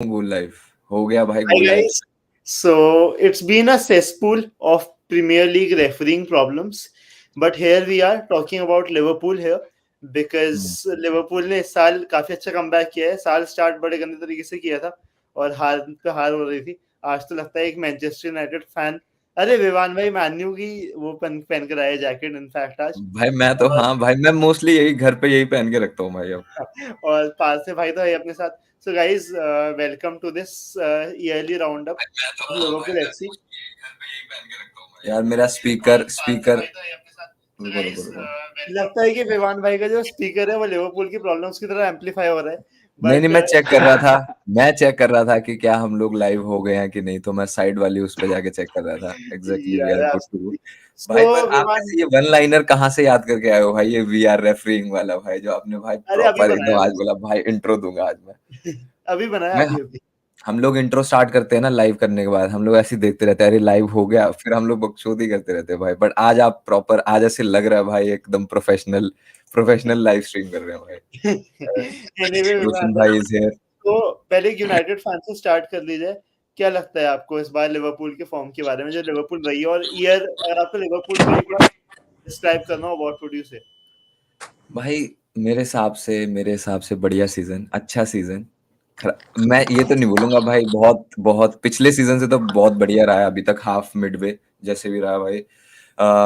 Good life. हो गया भाई Hi good life. guys. So it's been a cesspool of Premier League refereeing problems, but here we are talking about Liverpool here because Liverpool ने इस साल काफी अच्छा comeback किया है. साल स्टार्ट बड़े गंदे तरीके से किया था और हार पे हार हो रही थी. आज तो लगता है एक मैनचेस्टर यूनाइटेड फैन, अरे विवान भाई मैन्यू की वो पहन कर आया जैकेट इनफैक्ट आज. भाई मैं तो और हाँ भाई मैं मोस्टली यही घर पे यही पहन के रखता हूँ भाई अब. और पास से भाई तो है अपने साथ. So guys, welcome to this yearly roundup मैं तो of हाँ भाई Liverpool मैं FC. मोस्टली घर पे यही पहन के रखता हूँ भाई. यार मेरा स्पीकर रुको रुको रुको. लगता है कि विवान भाई का जो स्पीकर है वो लिवरपूल की प्रॉब्लम्स की तरह एम्पलीफाई हो रहा है. नहीं नहीं बट मैं चेक कर रहा था कि क्या हम लोग लाइव हो गए हैं कि नहीं, तो मैं साइड वाली उस पे जाके चेक कर रहा था. Exactly we are good to go. So भाई पर आप विवान, ऐसे ये वन लाइनर कहाँ से याद करके आए हो भाई? ये वी आर रेफरिंग वाला भाई जो आपने भाई अरे अभी प्रॉपर बनाया एकदम आज बस. बोला भाई. इंट्रो दूंगा आज अभी बनाया मैं अभी अभी. हम लोग इंट्रो स्टार्ट करते हैं ना लाइव करने के बाद, हम लोग ऐसे ही देखते रहते हैं अरे लाइव हो गया, फिर हम लोग बकचोदी करते रहते हैं भाई. बट आज आप प्रॉपर, आज ऐसे लग रहा है भाई एकदम प्रोफेशनल प्रोफेशनल लाइव स्ट्रीम कर रहे हैं भाई. एनीवे रोशन विवान भाई, भाई इज हियर. तो पहले यूनाइटेड फैन से स्टार्ट कर लीजिए. क्या लगता है आपको इस बार लिवरपूल के फॉर्म के बारे में, जो लिवरपूल रही है, और ईयर अगर आपको लिवरपूल को एक बार डिस्क्राइब करना हो, व्हाट वुड यू से? भाई मेरे हिसाब से बढ़िया सीजन, अच्छा सीजन. मैं ये तो नहीं बोलूंगा भाई बहुत बहुत पिछले सीजन से तो बहुत बढ़िया रहा है अभी तक, हाफ मिडवे जैसे भी रहा भाई.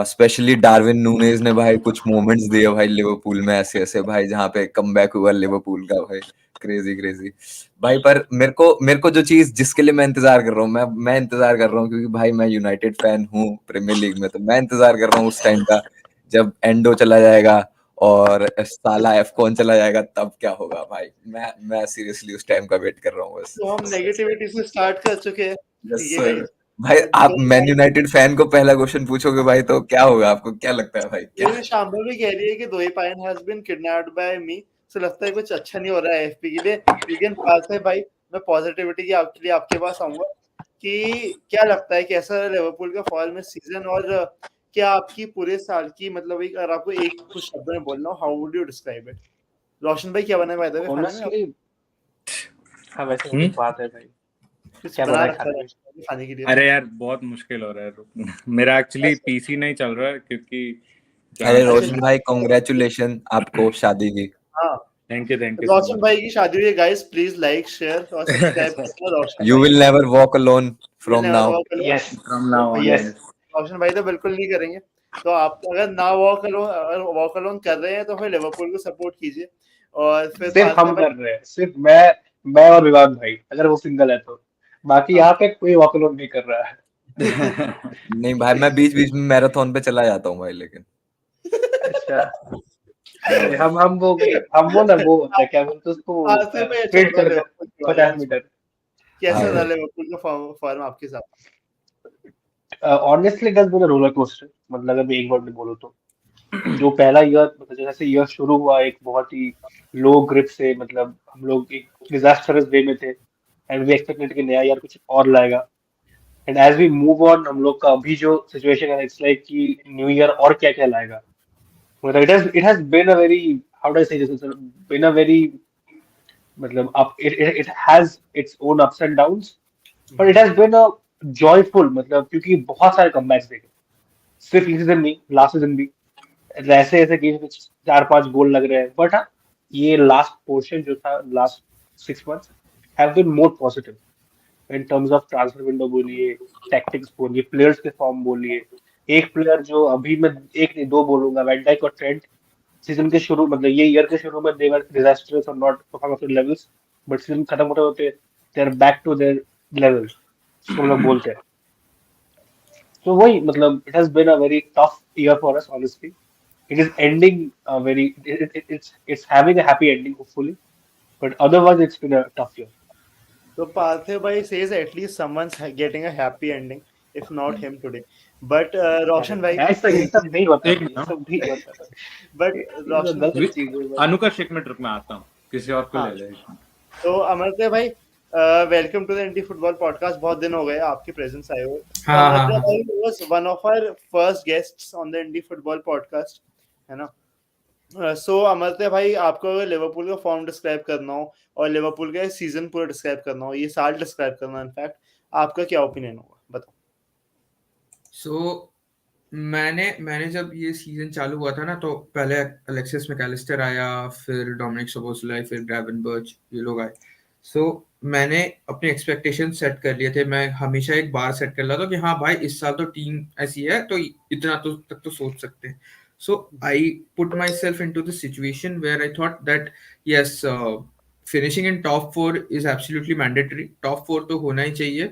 स्पेशली डार्विन नूनेज ने भाई कुछ मोमेंट्स दिए भाई लिवरपूल में, ऐसे ऐसे भाई जहाँ पे कमबैक हुआ लिवरपूल का भाई. क्रेजी क्रेजी भाई. पर मेरे को जो चीज जिसके लिए मैं इंतजार कर रहा हूँ, मैं इंतजार कर रहा हूँ क्योंकि भाई मैं यूनाइटेड फैन हूँ प्रीमियर लीग में, तो मैं इंतजार कर रहा हूँ उस टाइम का जब एंडो चला जाएगा और साला एफ कौन चला जाएगा, तब क्या होगा भाई. मैं सीरियसली उस टाइम का वेट कर रहा हूँ बस. तो हम नेगेटिविटी से स्टार्ट कर चुके हैं, यस ठीक है सर. गाइस. भाई आप तो मैन यूनाइटेड फैन को पहला क्वेश्चन पूछोगे भाई तो क्या होगा, आपको क्या लगता है भाई क्या? ये शाम्बा भी कह रही है कि दोई पाइन has been kidnapped by me. So लगता है कुछ अच्छा नहीं हो रहा है एफपी के लिए. लेकिन पास है भाई, मैं पॉजिटिविटी की आपके लिए आपके पास आऊंगा कि क्या लगता है कैसा लिवरपूल का फॉल में सीजन, और क्या आपकी पूरे साल की, मतलब एक, अगर आपको एक कुछ शब्द में बोलना हो, how would you describe it? Roshan भाई क्या बना है बाय द वे खाने में? ऑनेस्टली हाँ, वैसे वो तो बात है भाई. कुछ क्या बना बनाए रखा खाने है में? रोशन भाई खाने के लिए? अरे यार बहुत मुश्किल हो रहा है. मेरा एक्चुअली अच्छा पीसी नहीं चल रहा है क्योंकि अरे जहाँ से. रोशन भाई कॉन्ग्रेचुलेशन आपको शादी की. हाँ, थैंक यू सो रोशन भाई की शादी हुई है गाइस. प्लीज लाइक शेयर और सब्सक्राइब मच. करना रोशन यू भाई विल को. Never walk alone will from never now. Walk alone. Yes. From now on. Yes. Roshan भाई तो बिल्कुल नहीं करेंगे. तो आप अगर ना वॉक अलोन कर रहे हैं तो फिर लिवरपूल को सपोर्ट कीजिए. और फिर सिर्फ पास में हम भाई, कर रहे हैं, सिर्फ मैं और विवाद भाई, अगर वो सिंगल है तो. बाकी यहाँ पे कोई वॉकआउट नहीं कर रहा है. नहीं भाई मैं बीच बीच में मैराथन पे चला जाता हूँ भाई लेकिन. अच्छा. अरे हम वो ना वो होता है, क्या बोलते हैं उसको, पास में मैं स्प्रिंट छोड़ रहा कर लिवरपूल के बारे में. 50 मीटर. कैसा हाँ रहा भाई. लिवरपूल का फॉर्म आपके साथ? Honestly it has been a roller coaster. मतलब अगर मैं एक वर्ड में बोलूँ तो, जो पहला ईयर, मतलब जैसे ईयर शुरू हुआ एक बहुत ही लो ग्रिप से, मतलब हम लोग एक डिजास्टरस वे में थे, एंड वी एक्सपेक्टेड कि नया ईयर कुछ और लाएगा. And as we move on, हम लोग का अभी जो सिचुएशन है, इट्स लाइक कि न्यू ईयर और क्या क्या लाएगा. मतलब it has been a very, how do I say this, been a very, मतलब up, it has its own ups and downs. But it has been a joyful, मतलब क्योंकि बहुत सारे कमबैक्स देखे. सिर्फ इस सीजन नहीं, लास्ट सीजन भी ऐसे ऐसे गेम में 4-5 गोल लग रहे हैं. बट हाँ, ये लास्ट पोर्शन जो था, last 6 months have been more positive in terms of transfer window बोलिए, टैक्टिक्स बोलिए, प्लेयर्स के फॉर्म बोलिए. एक प्लेयर जो अभी मैं एक नहीं दो बोलूंगा, वैन डाइक और ट्रेंट, सीजन के शुरू, मतलब ये ईयर के शुरू में दे वर डिजास्टर्स और not perform up to levels. But season खत्म होते होते they are back to their levels, जिसको हम लोग बोलते हैं. तो वही, मतलब it has been a very tough year for us honestly. It is ending very. It's having a happy ending hopefully, but otherwise it's been a tough year. तो पार्थिव भाई says at least someone's getting a happy ending, if not him today. But अरे रोशन भाई, ऐसा ये सब नहीं होता एक भाई, ये मिनट. सब नहीं होता. बट ये सब रोशन गलत चीज है भाई. अनुका एक मिनट रुक, मैं आता हूँ, किसी और को हाँ, ले ले. तो अमरदेव भाई, welcome to the indie football podcast. बहुत दिन हो गए आपकी प्रेजेंस आए हुए. तो हाँ हाँ अमरदेव हाँ. भाई was one of our first guests on the indie football podcast, है ना? सो अमरते भाई, आपको अगर लिवरपूल का फॉर्म डिस्क्राइब करना हो और लिवरपूल का सीजन पूरा डिस्क्राइब करना हो, ये साल डिस्क्राइब करना है इनफैक्ट, आपका क्या ओपिनियन होगा, बताओ। सो मैंने जब ये सीजन चालू हुआ था ना, तो पहले अलेक्सिस मैकलिस्टर आया, फिर डोमिनिक सोबोस्लाई, फिर ग्रेवेनबर्च, ये लोग आए। सो मैंने अपने एक्सपेक्टेशन सेट कर लिए थे। मैं हमेशा एक बार सेट कर लेता था कि हाँ भाई, इस साल तो टीम ऐसी है तो इतना तो तक तो सोच सकते हैं। So I put myself into the situation where I thought that yes, finishing in top 4 is absolutely mandatory. Top 4 तो होना ही चाहिए।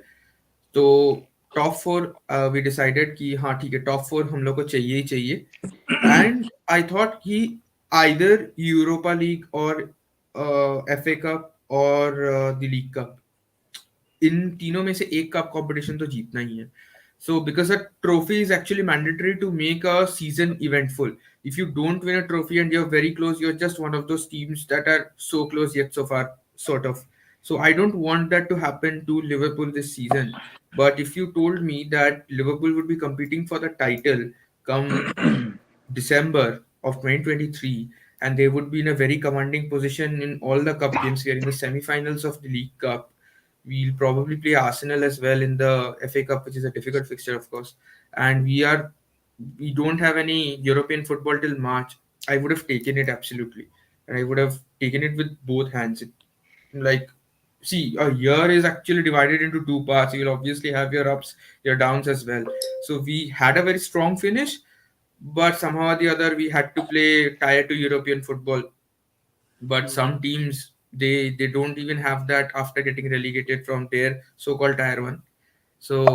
तो टॉप 4 वी डिसाइडेड कि हाँ ठीक है, टॉप 4 हम लोग को चाहिए ही चाहिए। एंड आई थॉट कि आइदर यूरोपा लीग और एफए कप और द लीग कप, इन तीनों में से एक कप कंपटीशन तो जीतना ही है। So because a trophy is actually mandatory to make a season eventful. If you don't win a trophy and you're very close, you're just one of those teams that are so close yet so far, sort of. So I don't want that to happen to Liverpool this season. But if you told me that Liverpool would be competing for the title come December of 2023, and they would be in a very commanding position in all the cup games, we are in the semi-finals of the League Cup. We'll probably play Arsenal as well in the FA Cup, which is a difficult fixture, of course. And we don't have any European football till March. I would have taken it absolutely, and I would have taken it with both hands. Like, see, a year is actually divided into two parts. You'll obviously have your ups, your downs as well. So we had a very strong finish, but somehow or the other we had to play tier to European football. But some teams, they don't even have that after getting relegated from their so-called tier one. So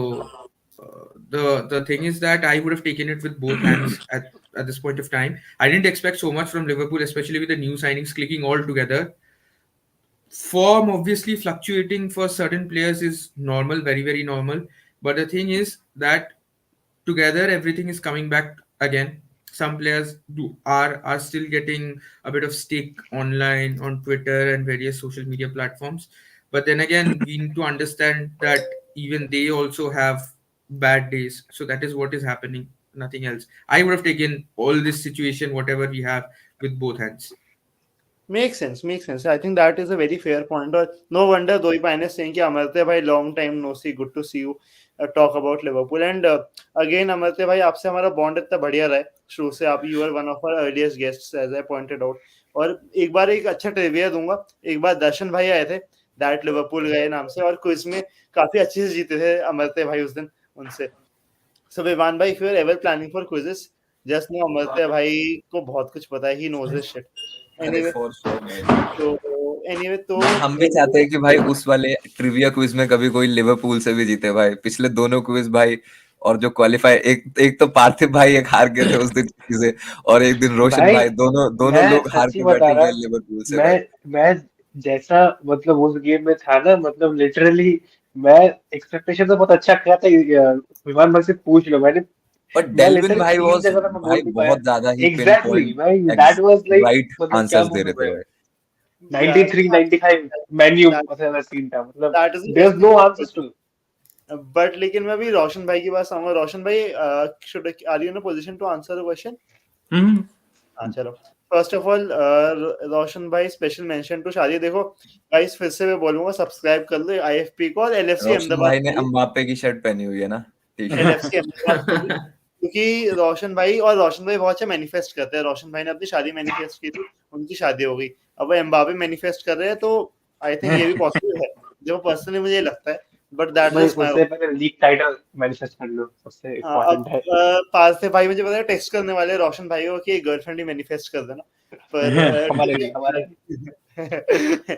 the thing is that I would have taken it with both hands at this point of time. I didn't expect so much from Liverpool, especially with the new signings clicking all together. Form obviously fluctuating for certain players is normal, very very normal. But the thing is that together everything is coming back again. Some players are still getting a bit of stick online on Twitter and various social media platforms, but then again we need to understand that even they also have bad days. So that is what is happening, nothing else. I would have taken all this situation, whatever we have, with both hands. Makes sense, makes sense. I think that is a very fair point. और no wonder Doi Pine is saying कि अमरते भाई, long time no see, good to see you talk about Liverpool. And again अमरते भाई, आपसे हमारा bond इतना बढ़िया रहा है शुरू से। आप you are one of our earliest guests, as I pointed out. और एक बार एक अच्छा ट्रिविया दूंगा। एक बार दर्शन भाई आए थे, दैट लिवरपूल गए नाम से, और क्विज में काफी अच्छे से जीते थे अमरते भाई उस दिन उनसे। So विवान भाई, if you are ever planning for quizzes, just know अमरते भाई को बहुत कुछ पता है, he knows his shit. अरे Anyway, फॉर श्योर भाई। तो हम भी चाहते हैं कि भाई उस वाले ट्रिविया क्विज में कभी कोई लिवरपूल से भी जीते भाई। पिछले दोनों क्विज भाई, और जो क्वालिफाई, एक एक तो पार्थिव भाई एक हार गए थे उस दिन किसी से, और एक दिन रोशन भाई भाई, दोनों दोनों मैं लोग हार सच्ची के बता बैठे हुए रहा, हैं लिवरपूल से मैं भाई। मैं जैसा मतलब उस गेम में था ना, मतलब लिटरली मैं एक्सपेक्टेशन तो बहुत अच्छा किया था। विमान भाई से पूछ लो, और मैं डेल्विन लिटरली भाई 3 वाज, जगह पे मैं भाई बोल नहीं पाया। बहुत ज्यादा ही पिन एग्जैक्टली पॉइंट भाई, दैट वाज लाइक, राइट मतलब क्या आंसर्स दे बोलूं रहे थे मैं। भाई। 93 95 मेन्यू ऐसा सीन था, मतलब that is there is no answers to. But लेकिन मैं अभी रोशन भाई के पास आऊंगा। रोशन भाई, should are you in a position to answer the question? हाँ चलो। फर्स्ट ऑफ ऑल, रोशन भाई, स्पेशल मेंशन टू शादी। देखो गाइस, फिर से मैं बोलूंगा, सब्सक्राइब कर लो आईएफपी को और एलएफसी रोशन अहमदाबाद भाई ने को भी। अम्बापे की शर्ट पहनी हुई है ना, टी शर्ट। एलएफसी अहमदाबाद को भी, क्योंकि रोशन भाई बहुत अच्छा मैनिफेस्ट करते हैं। रोशन भाई ने अपनी शादी मैनिफेस्ट की थी, उनकी शादी हो गई। अब वो एम्बापे मैनिफेस्ट कर रहे हैं, तो आई थिंक ये भी पॉसिबल है, जो पर्सनली मुझे ये लगता है। बट दैट भाई जस्ट माय। उससे पहले लीग टाइटल मैनिफेस्ट कर लो, सबसे अब इम्पोर्टेंट है। पास से भाई मुझे पता है टेक्स्ट करने वाले रोशन भाई को कि गर्लफ्रेंड ही मैनिफेस्ट कर देना, पर हमारे लिए, हमारे लिए।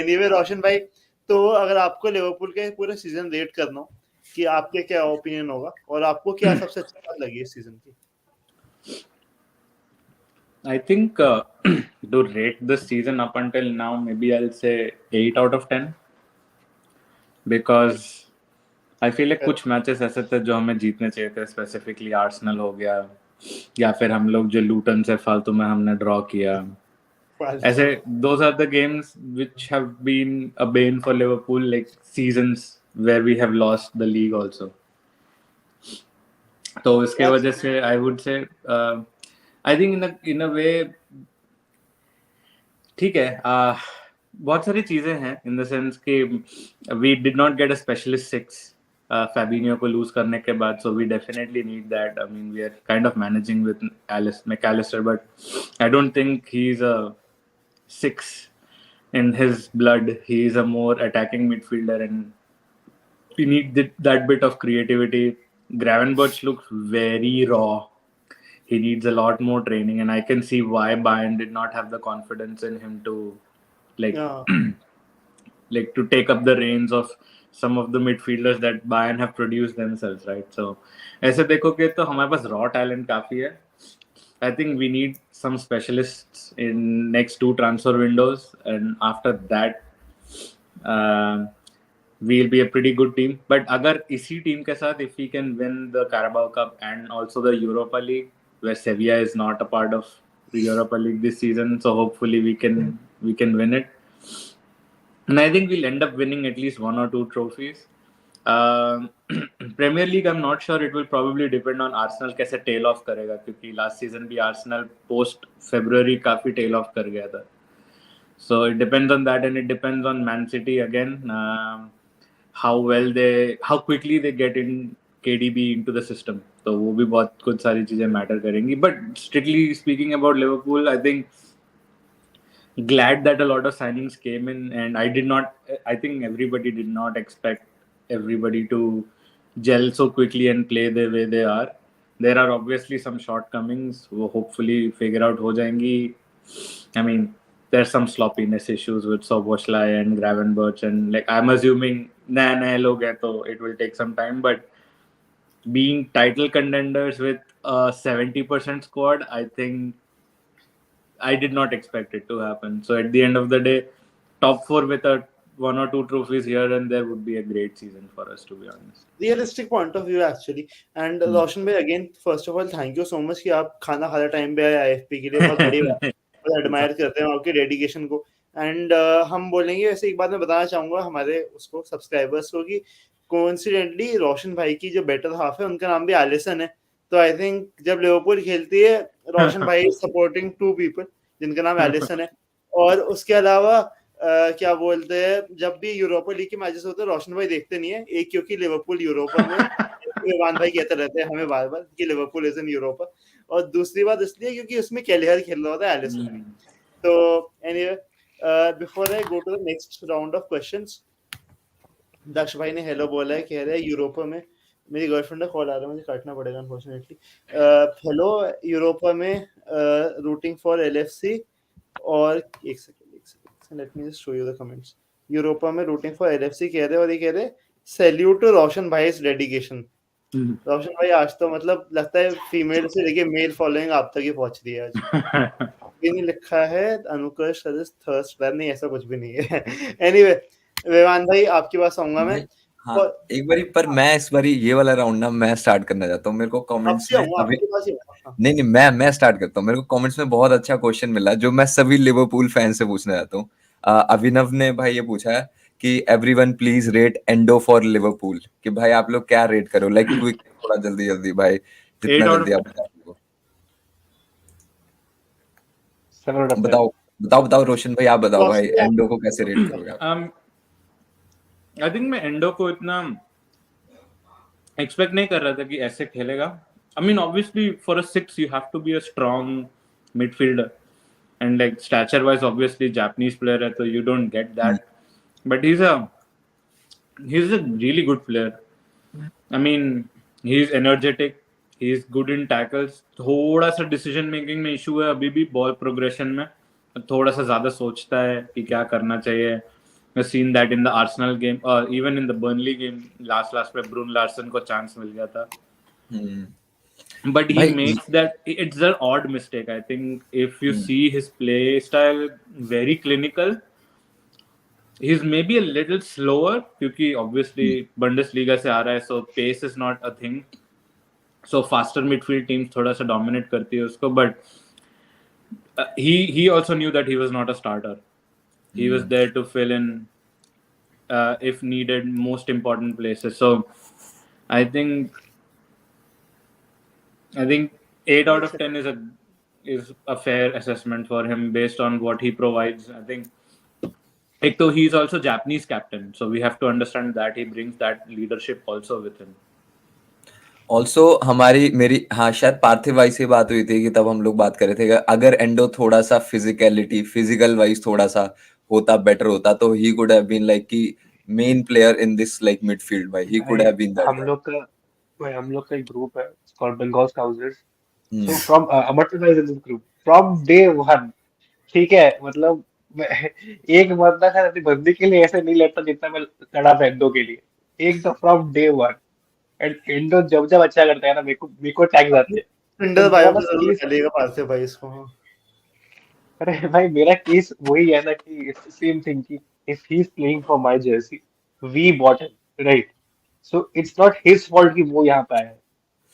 एनीवे रोशन भाई, तो अगर आपको लिवरपूल के पूरे सीजन रेट करना हो कि आपके क्या ओपिनियन होगा और आपको क्या सबसे अच्छी बात लगी इस सीजन की? I think to rate the season up until now, maybe I'll say 8 out of 10, because I feel like कुछ मैचेस ऐसे थे जो हमें जीतने चाहिए थे, स्पेसिफिकली आर्सेनल हो गया, या फिर हम लोग जो लूटन से फालतू में हमने ड्रॉ किया। ऐसे those are the games which have been a bane for Liverpool, like seasons where we have lost the league also. तो इसके वजह से I would say I think in a way ठीक है, बहुत सारी चीजें हैं इन द सेंस कि we did not get a specialist six Fabinho को लूज करने के बाद, so we definitely need that. I mean we are kind of managing with Mac Allister, but I don't think he is a six in his blood. He is a more attacking midfielder, and we need that bit of creativity. Gravenberch looks very raw. He needs a lot more training, and I can see why Bayern did not have the confidence in him to like like to take up the reins of some of the midfielders that Bayern have produced themselves, right? So ऐसे देखोगे तो हमारे पास raw talent काफी है. I think we need some specialists in next 2 transfer windows, and after that we'll be a pretty good team. But अगर इसी team के साथ if we can win the Carabao Cup and also the Europa League, where Sevilla is not a part of the Europa League this season, so hopefully we can win it. And I think we'll end up winning at least 1 or 2 trophies. Premier League, I'm not sure. It will probably depend on Arsenal कैसे tail off करेगा, क्योंकि last season भी Arsenal post February काफी tail off कर गया था. So it depends on that, and it depends on Man City again. How quickly they get in KDB into the system. तो वो भी बहुत कुछ सारी चीजें matter करेंगी. But strictly speaking about Liverpool, I think glad that a lot of signings came in, and I think everybody did not expect everybody to gel so quickly and play the way they are. There are obviously some shortcomings, wo hopefully figure out ho jayengi. I mean, there's some sloppiness issues with Soboslai and Gravenberch, and like I'm assuming naya log hai to it will take some time, but being title contenders with a 70% squad, I think I did not expect it to happen. So at the end of the day, top 4 with a 1 or 2 trophies here and there would be a great season for us, to be honest. Realistic point of view actually. And Roshan bhai, again, first of all, thank you so much कि आप खाना खाते time पे आए IFP के लिए. बहुत बड़ी बात है. बहुत एडमायर करते हैं आपके डेडिकेशन को. एंड हम बोलेंगे वैसे एक बात मैं बताना चाहूंगा हमारे उसको सब्सक्राइबर्स को कि कोइंसिडेंटली रोशन भाई की जो बेटर हाफ है उनका नाम भी एलिसन है. तो आई थिंक जब लिवरपूल खेलती है रोशन भाई सपोर्टिंग 2 पीपल जिनका नाम एलिसन है. और उसके अलावा क्या बोलते हैं जब भी यूरोपा लीग के मैचेस होते हैं रोशन भाई देखते नहीं है. एक क्योंकि लिवरपूल यूरोपा में विवान भाई कहते रहते हैं हमें बार बार कि लिवरपूल इज इन यूरोपा. और दूसरी बात इसलिए क्योंकि उसमें कैलिहर खेल रहा होता है एलिसन में. तो anyway before I go to the next round of questions, Daksh भाई ने हेलो बोला है, कह रहे हैं यूरोपा में मेरी गर्लफ्रेंड का कॉल आ रहा है, मुझे काटना पड़ेगा अनफॉर्चुनेटली. हेलो यूरोपा में रूटिंग फॉर एलएफसी. और एक second let me just show you the comments. Europa में रूटिंग फॉर एलएफसी कह रहे हैं और ये कह रहे सैल्यूट टू रोशन भाई इज डेडिकेशन. रोशन भाई आज तो मतलब लगता है फीमेल से लेके मेल फॉलोइंग आप तक ही पहुंच रही है आज. ये नहीं लिखा है अनुकर्ष थर्स्ट नहीं, ऐसा कुछ भी नहीं है. एनीवे विवान भाई आपके पास आऊंगा मैं. हाँ, एक बारी पर मैं इस बारी ये वाला राउंड ना मैं स्टार्ट करना चाहता हूँ. मेरे को कमेंट्स में अभी नहीं मैं स्टार्ट करता हूँ. मेरे को कमेंट्स में बहुत अच्छा क्वेश्चन मिला जो मैं सभी लिवरपूल फैन से पूछना चाहता हूँ. अभिनव ने भाई ये पूछा है कि everyone please rate endo for Liverpool, कि भाई आप लोग क्या रेट करो, लाइक क्विक, थोड़ा जल्दी भाई, जितना जल्दी आप बताओ. रोशन भाई आप बताओ भाई एंडो को कैसे रेट करोगे आप? आई थिंक मैं एंडो को इतना एक्सपेक्ट नहीं कर रहा था कि ऐसे खेलेगा. I mean obviously for a 6 you have to be a strong midfielder, and like stature wise obviously Japanese player है तो you don't get that, but he is a really good player. I mean he is energetic, he is good in tackles. थोड़ा सा decision making में issue है अभी भी, ball progression में थोड़ा सा ज्यादा सोचता है कि क्या करना चाहिए. I've seen that in the Arsenal game, or even in the Burnley game. Last पे Brun Larsen को chance मिल गया था. But he makes that, it's an odd mistake. I think if you see his play style, very clinical. He's maybe a little slower क्योंकि obviously Bundesliga से आ रहा है, so pace is not a thing. So faster midfield teams थोड़ा सा dominate करती है उसको, but he also knew that he was not a starter. He was there to fill in if needed, most important places. So I think 8 out of 10 is a fair assessment for him based on what he provides. I think. Like, though he's also Japanese captain, so we have to understand that he brings that leadership also with him. Also हमारी मेरी हाँ शायद पार्थिव भाई से बात हुई थी कि तब हम लोग बात कर रहे थे कि अगर एंडो थोड़ा सा फिजिकलिटी फिजिकल वाइज थोड़ा सा होता बेटर होता तो he could have been like कि main player in this like midfield भाई ही कुड भाई हैव बीन दैट हम लोग का भाई हम लोग का एक ग्रुप है called Bengal scouters. Guy. So from Amarnath भाई in this group from day one. ठीक है मतलब मैं एक बंदा शायद अपनी बंदी के लिए ऐसे नहीं लड़ता जितना मैं लड़ा था इंडो के लिए। एक तो from day one. And Indo जब जब अच्छा करता है ना मेरे को टैग आते हैं। टिंडर एंड बायो मेरा पे बस जरूर केस डालिएगा पार्थिव भाई इसको। हाँ। अरे भाई मेरा केस वही है ना कि इट्स सेम थिंग कि if he is playing for my jersey we bought him right. So it's not his fault कि वो यहाँ पे आया है।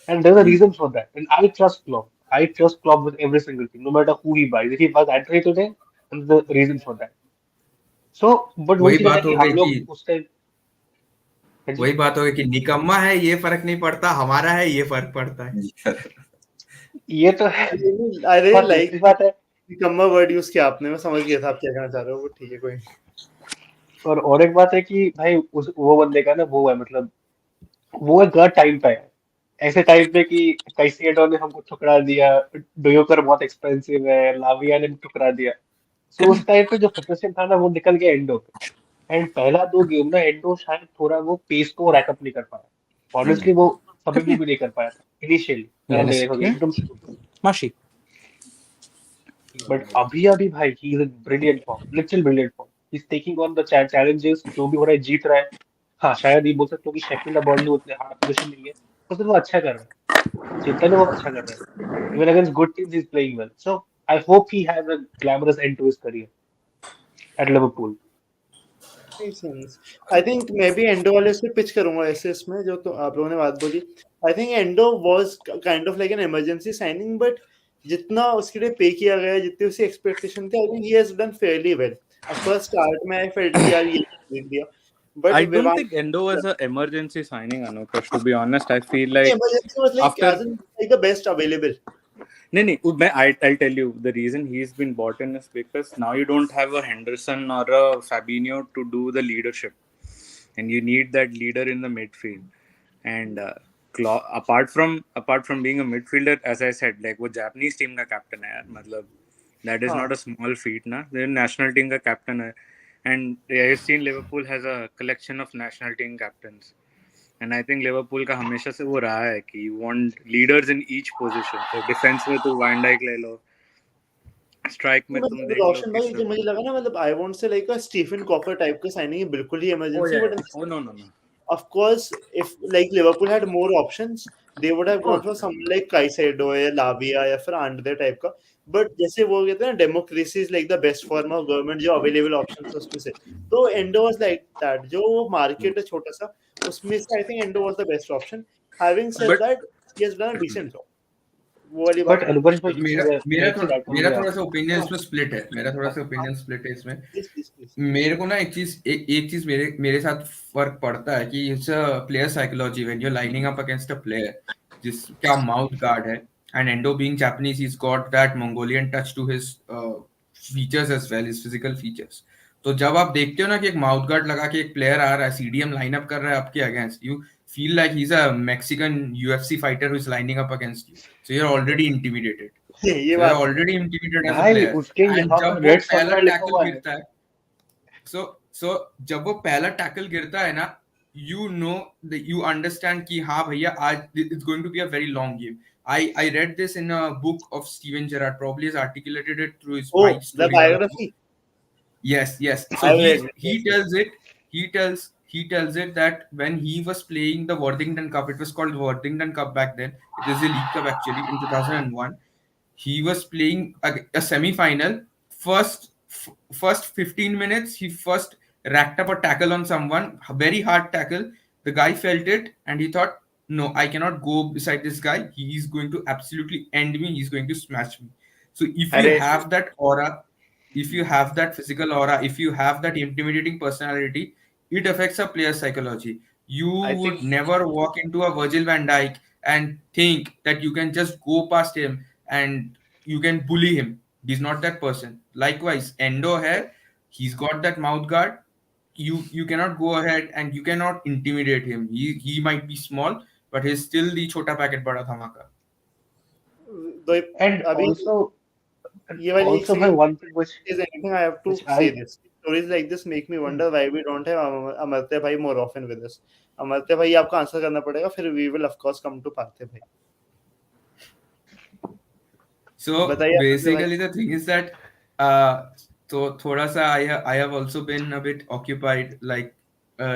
And there's a reason for that. And I trust Klopp. I trust Klopp with every single thing, no matter who he buys. If he buys Anthony today, and the reason for that. So, but वही वही चीज है ना बात कि हो हम गई कि लोग उस टाइम। हाँ जी। वही बात हो गई कि निकम्मा है ये फर्क नहीं पड़ता, हमारा है ये फर्क पड़ता है। ये तो है। आई रियली और लाइक दूसरी बात है निकम्मा वर्ड यूज किया आपने, मैं समझ गया था आप क्या कहना चाह रहे हो, वो ठीक है कोई। और एक बात है कि भाई उस वो बंदे का ना वो है मतलब वो एक गलत टाइम पे है। ऐसे टाइम पे कि कैसिएडो ने हमको ठुकरा दिया। डोयोकर बहुत एक्सपेंसिव है, लाविया ने भी ठुकरा दिया। सो उस टाइम पे जो फ्रस्ट्रेशन था ना वो निकल गया एंडो पे। एंड पहला दो गेम ना एंडो शायद थोड़ा वो पेस को रैकअप नहीं कर पाया। ऑनेस्टली वो सभी में भी नहीं कर पाया था इनिशियली अगर हम देखोगे Realistically, एकदम शुरू में। Mashi. बट अभी भाई he is in brilliant form, little brilliant form. He is taking on the challenges जो भी हो रहा है जीत रहा है। हाँ शायद ये बोल सकते हो कि शेफील्ड और बर्नली उतने हार्ड पोजीशन नहीं है तो वो अच्छा कर रहा है। जितना भी वो अच्छा कर रहा है even against good teams he is playing well. So I hope he has a glamorous end to his career at Liverpool. I think मैं भी एंडो वाले से पिच करूंगा ऐसे इसमें जो तो आप लोगों ने बात बोली। आई think Endo was kind of like an emergency signing, but जितना उसके लिए पे किया गया, जितनी उसकी एक्सपेक्टेशन थी, आई think he has done fairly well. Of course start में आई फेल्ट कि यार ये देख दिया, but I don't think Endo was an emergency signing, Anukash. To be honest, I feel like emergency was like after as in like the best available. no, I'll tell you the reason he's been bought in is because now you don't have a Henderson or a Fabinho to do the leadership, and you need that leader in the midfield. And apart from being a midfielder, as I said, like वो Japanese team का captain है यार, मतलब that is हाँ. not a small feat ना. The national team का captain है, and I've seen Liverpool has a collection of national team captains. And I think Liverpool का हमेशा से वो रहा है कि you want leaders in each position. So defense में तो Van Dijk ले लो, strike में तुम देख लो रोशन भाई जो मुझे लगा ना, मतलब I want say like a Steven Caulker type का साइनिंग है, बिल्कुल ही emergency, but oh no. of course if like Liverpool had more options they would have gone for someone like Caicedo या Lavia या फिर Andre टाइप का। But जैसे वो कहते हैं ना, democracy is like the best form of government, जो अवेलेबल ऑप्शंस है उसमें से, तो एंडो वाज लाइक दैट। जो मार्केट है छोटा सा उसमें से I think Endo was the best option. Having said But that he has done a decent job, वो वाली बट बात नहीं। अनुबंश भाई एक मेरा चीज है मेरा एक चीज थोड़ा ऐड मेरा करूंगा। थोड़ा सा ओपिनियन इसमें स्प्लिट है। मेरा थोड़ा सा ओपिनियन स्प्लिट है इसमें। Please please please. मेरे को ना एक चीज मेरे साथ फर्क पड़ता है कि it's a player psychology when you are lining up against a player जिसका माउथ गार्ड है, and Endo being Japanese he has got that Mongolian touch to his features as well, his physical features. तो जब आप देखते हो ना कि एक माउथ गार्ड लगा के एक प्लेयर आ रहा है, सीडीएम लाइनअप कर रहा है आपके against, you feel like he's a Mexican UFC fighter who's lining up against you. So you're already intimidated. ये So you're बात already intimidated as a भाई player. उसके And यहाँ जब पर वो रेड पहला समुराई लिखा टैकल हुआ है। गिरता है, जब वो पहला टैकल गिरता है ना, you know that you understand कि हाँ भैया आज it's going to be a very long game. I read this in a book of Steven Gerrard, probably has articulated it through his oh My the Story वाला book. Biography. Yes. So I read he tells it. He tells it that when he was playing the Worthington Cup, it was called Worthington Cup back then. It is a League Cup actually in 2001. He was playing a semi-final. First 15 minutes, he first racked up a tackle on someone, a very hard tackle. The guy felt it and he thought, no, I cannot go beside this guy. He is going to absolutely end me. He's going to smash me. So if you अरे have that aura, if you have that physical aura, if you have that intimidating personality, it affects a player's psychology. You I would think never walk into a Virgil van Dijk and think that you can just go past him and you can bully him. He's not that person. Likewise, Endo hai, he's got that mouth guard. You cannot go ahead and you cannot intimidate him. He might be small, but he's still the chota packet bada dhamaka. तो And अभी ये वाली एक also by second one thing is anything I have to which say I this. Stories like this make me wonder why we don't have अमरते भाई more often with us. अमरते भाई आपको answer करना पड़ेगा, फिर we will of course come to पार्थे भाई. So बताइए अमरते भाई. basically the thing is that so thoda sa I have also been a bit occupied, like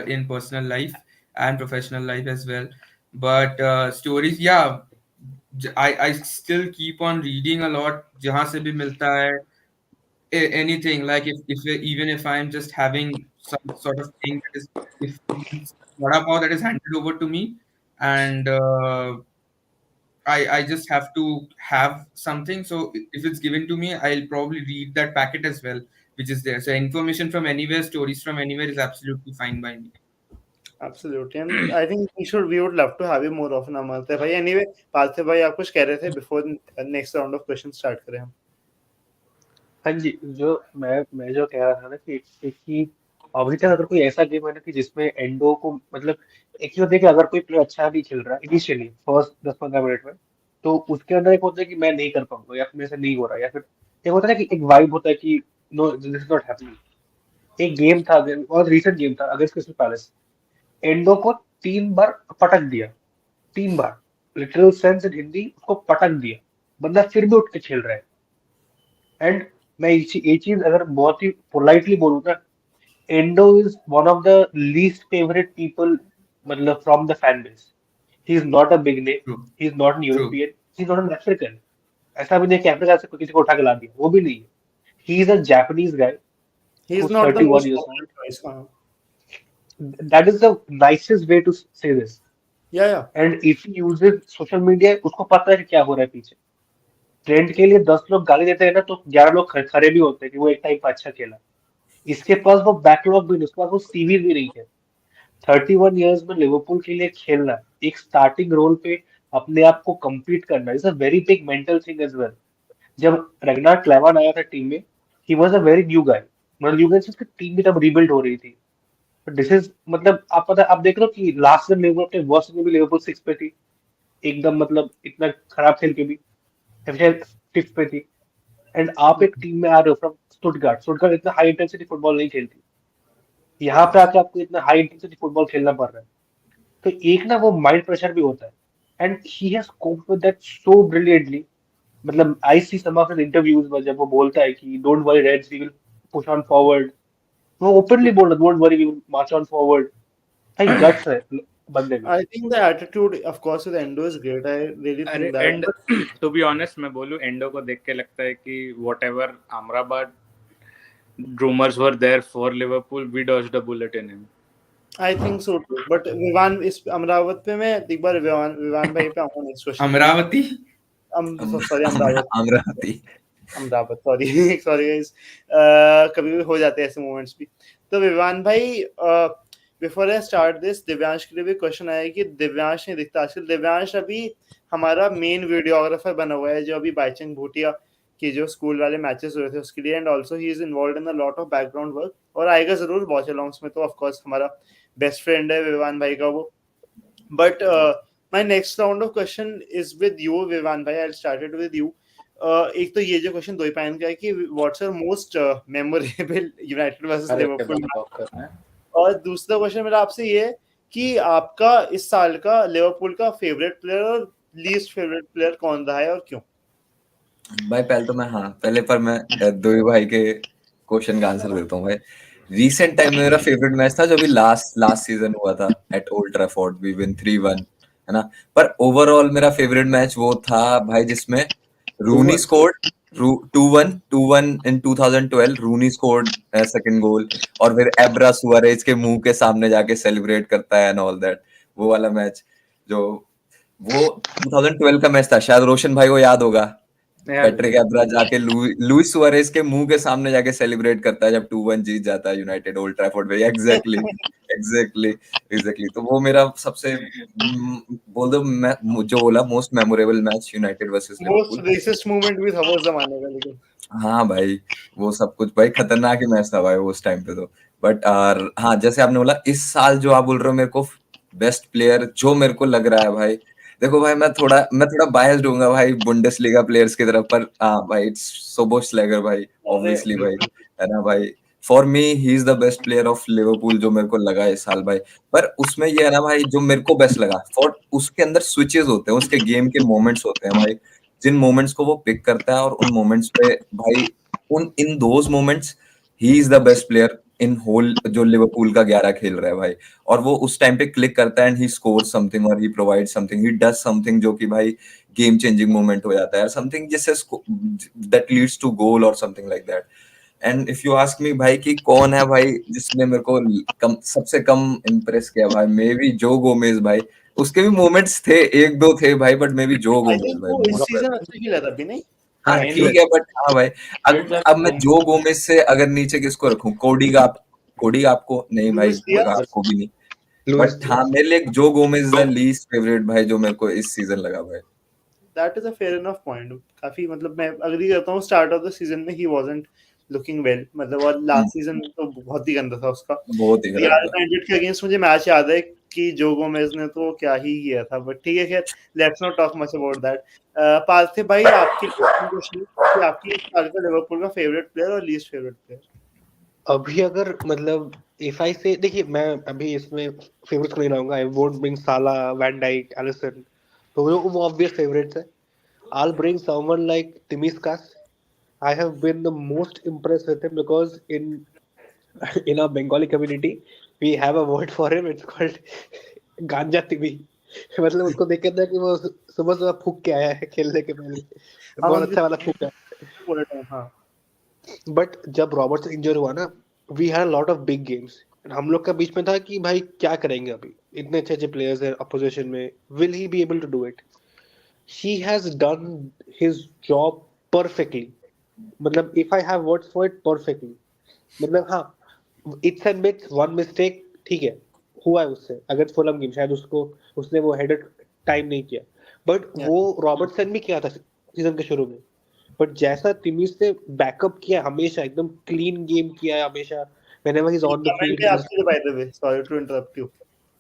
in personal life and professional life as well. But stories, yeah, I still keep on reading a lot. जहाँ से भी मिलता है, anything, like if even if I'm just having some sort of thing that is, if it's vada pav that is handed over to me, and I just have to have something. So if it's given to me, I'll probably read that packet as well, which is there. So information from anywhere, stories from anywhere is absolutely fine by me. Absolutely, and I think we would love to have you more often, अमरते भाई. Anyway, पार्थे भाई आप कुछ कह रहे थे before next round of questions start करें हम. हाँ जी, जो मैं जो कह रहा था ना कि अभी तक अगर कोई ऐसा गेम है ना कि जिसमें एंडो को मतलब एक ही होता है कि अगर कोई प्लेयर अच्छा नहीं खेल रहा इनिशियली फर्स्ट 10-15 मिनट में, तो उसके अंदर एक होता है कि मैं नहीं कर पाऊंगा या फिर मेरे से नहीं हो रहा, या फिर एक होता है ना कि एक वाइब होता है कि no this is not happening. एक गेम था और रिसेंट गेम था अगेंस्ट क्रिस्टल पैलेस. एंडो को 3 बार पटक दिया, 3 बार, लिटरल सेंस इन हिंदी, उसको पटक दिया, बंदा फिर भी उठ के खेल रहा है. एंड मैं ये चीज अगर बहुत ही पोलाइटली बोलूँ ना, Endo is one of the least favourite people, मतलब from the fan base. He is not a big name, True, he is not an true. European, he is not an African. ऐसा भी नहीं कि Africa से किसी को उठा के ला दिया, वो भी नहीं है. ही is a Japanese guy He is who's not the 31 most years common old. choice. That is the nicest way to say this. Yeah. And if he uses social media, उसको पता है कि क्या हो रहा है पीछे. ट्रेंड के लिए 10 लोग गाली देते हैं ना, तो 11 लोग खड़े भी होते हैं कि वो एक टाइम पर अच्छा खेला. इसके पास वो बैकलॉग भी नहीं, उसके पास वो सीवी भी नहीं है. 31 इयर्स में लिवरपूल के लिए खेलना, एक स्टार्टिंग रोल पे अपने आप को compete करना, is a very big mental thing as well. जब रगनार क्लेवन आया था टीम में, he was a very new guy. मतलब न्यू गाय, उसकी टीम भी तब रीबिल्ड हो रही थी. दिस इज मतलब आप पता, आप देख रहे हो कि लास्ट सीजन लिवरपूल अपने वर्स्ट में भी लिवरपूल 6 पे थी एकदम, मतलब इतना खराब खेल के भी हमेशा 6 पे थी. एंड आप एक टीम में आ रहे हो फ्रॉम स्टुटगार्ट. स्टुटगार्ट इतना हाई इंटेंसिटी फुटबॉल नहीं खेलती, यहाँ पे आके आपको इतना हाई इंटेंसिटी फुटबॉल खेलना पड़ रहा है. तो एक ना वो माइंड प्रेशर भी होता है. And he has coped with that so brilliantly. मतलब I see some of his interviews में जब वो बोलता है कि don't worry Reds, we will push on forward, वो ओपनली बोल रहा है don't worry we will march on forward. भाई गट्स है बंदे में. I think the attitude, of course, with Endo is great. I really अरे think that. And to be honest मैं बोलूं, एंडो को देख के लगता है कि whatever Amrabat rumors were there for Liverpool, we dodged a bullet in him. I think so too. But विवान इस अमरावत पे मैं एक बार विवान भाई पे आऊंगा next question. Amravati, sorry Amravat. Amravati. Amravat, sorry guys. कभी भी हो जाते हैं ऐसे मोमेंट्स भी. तो विवान भाई, before I start this, Divyansh के लिए भी क्वेश्चन आया कि दिव्यांश नहीं दिखता आजकल. दिव्यांश अभी हमारा मेन वीडियोग्राफर बना हुआ है, जो अभी बाईचंग भूटिया कि जो स्कूल वाले मैचेस हुए थे उसके लिए, and also he is involve in a lot of background work, और आएगा जरूर वॉच अलॉन्ग्स में. तो ऑफ कोर्स हमारा बेस्ट फ्रेंड है विवान भाई का वो. But my next round of question is with you Vivan भाई. I started with you. एक तो ये जो क्वेश्चन दो ही पाइन का है कि what's your most memorable United versus Liverpool, और दूसरा क्वेश्चन मेरा आपसे ये है कि आपका इस साल का लिवरपूल का फेवरेट प्लेयर और लीस्ट फेवरेट प्लेयर कौन रहा है और क्यों. भाई पहले पर मैं दो ही भाई के क्वेश्चन का आंसर देता हूँ भाई. रिसेंट टाइम में मेरा फेवरेट मैच था जो भी लास्ट सीजन हुआ था at Old Trafford, we win 3-1, है ना. पर ओवरऑल मेरा फेवरेट मैच वो था भाई जिसमें रूनी स्कोर्ड 2-1 इन 2012. रूनी स्कोर्ड सेकंड गोल, और फिर एब्रा सुआरेज के मुंह के सामने जाके सेलिब्रेट करता है एंड ऑल दैट. वो वाला मैच, जो वो 2012 का मैच था, शायद रोशन भाई को याद होगा. पैट्रिक एब्रा जाके लुइस सुआरेज के मुंह के सामने जाके सेलिब्रेट करता है जब 2-1 जीत जाता है यूनाइटेड ओल्ड ट्रैफोर्ड पे। Exactly exactly exactly. तो वो मेरा सबसे बोल दो, मैं जो बोला most memorable match United versus most Liverpool. Racist movement भी था वो उस जमाने का, लेकिन हाँ भाई, वो सब कुछ भाई खतरनाक ही मैच था भाई उस टाइम पे तो। बट हाँ, जैसे आपने बोला इस साल जो आप बोल रहे हो मेरे को बेस्ट प्लेयर जो मेरे को लग रहा है भाई, देखो भाई मैं थोड़ा बायस्ड होऊंगा भाई बुंडेसलीगा प्लेयर्स की तरफ, पर हाँ भाई इट्स सोबोस्लैगर भाई, अरे ऑब्वियसली भाई, बिल्कुल। है ना भाई। For me he is the best player of Liverpool जो मेरे को लगा इस साल भाई। पर उसमें ये है ना भाई, जो मेरे को बेस्ट लगा फॉर उसके अंदर स्विचेस होते हैं, उसके गेम के मोमेंट्स होते हैं भाई, जिन मोमेंट्स को वो पिक करता है और उन मोमेंट्स पे भाई, उन in those moments he is the best player in whole जो लिवरपूल का 11 खेल रहा है भाई। और वो उस टाइम पे क्लिक करता है एंड ही स्कोर समथिंग और he provide something, he does something जो कि भाई गेम चेंजिंग मोमेंट हो जाता है, समथिंग जिससे दैट लीड्स टू गोल और something like that. And if you ask me भाई कि कौन है भाई जिसने मेरे को सबसे कम इम्प्रेस किया भाई, मे बी जो गोमेज भाई। उसके भी मोमेंट्स थे, एक दो थे भाई, बट मे बी जो आई गोमेज थिंक भाई वो इस मोस्ट। सीजन अच्छा खेला था भी नहीं। हाँ ठीक है, बट हाँ भाई, अब मैं जो गोमेज से अगर नीचे किसको रखूं, कोडी आपको नहीं भाई, लुइस डियाज। आपको भी नहीं। लुइस बट हाँ, मेरे लिए जो Gomez is the least favourite भाई जो मेरे को इस सीजन लगा भाई। That is a fair enough point. काफी मतलब मैं अग्री करता हूँ, स्टार्ट ऑफ द सीजन में ही वाजंट लुकिंग वेल, मतलब और लास्ट सीजन तो बहुत ही गंदा था उसका। बहुत ही खराब रियल था। मैड्रिड के अगेंस्ट मुझे मैच याद है कि जो गोमेज ने तो क्या ही किया था, बट ठीक है, खैर let's not talk much about that. Parthiv भाई, आपके क्वेश्चन कि आपकी इस साल का लिवरपूल का फेवरेट प्लेयर और लीस्ट फेवरेट प्लेयर। अभी अगर मतलब इफ आई से देखिए, मैं अभी इसमें फेवरेट्स को नहीं लाऊंगा। आई वोंट ब्रिंग साला, वैन डाइक, एलिसन, तो वो ऑब्वियस फेवरेट्स है। I'll bring someone like Timiskas. I have been the most impressed with him because in our Bengali community we have a word for him. It's called गांजा तिमी। मतलब उसको देख के था कि वो सुबह सुबह फूक के आया है खेलने के पहले, हाँ बहुत उनकी अच्छा वाला फूक है। पूरे टाइम, हाँ बट जब रॉबर्ट्स इंजर हुआ ना, we had lot of big games, हम लोग का बीच में था कि भाई क्या करेंगे, अभी इतने अच्छे अच्छे प्लेयर्स हैं अपोजिशन में, will he be able to do it? he has done his job perfectly. मतलब if I have words for it, perfectly. मतलब हाँ, it's and bits one mistake, ठीक है, हुआ है उससे अगर फुलहम गेम, शायद उसने वो हेडर टाइम नहीं किया, बट Yeah. वो रॉबर्टसन भी किया था सीजन के शुरू में। बट जैसा तिमिस ने बैकअप किया, हमेशा एकदम क्लीन गेम किया है हमेशा, whenever he's on the comment field, है he's आपके लिए, by the way, sorry to interrupt you.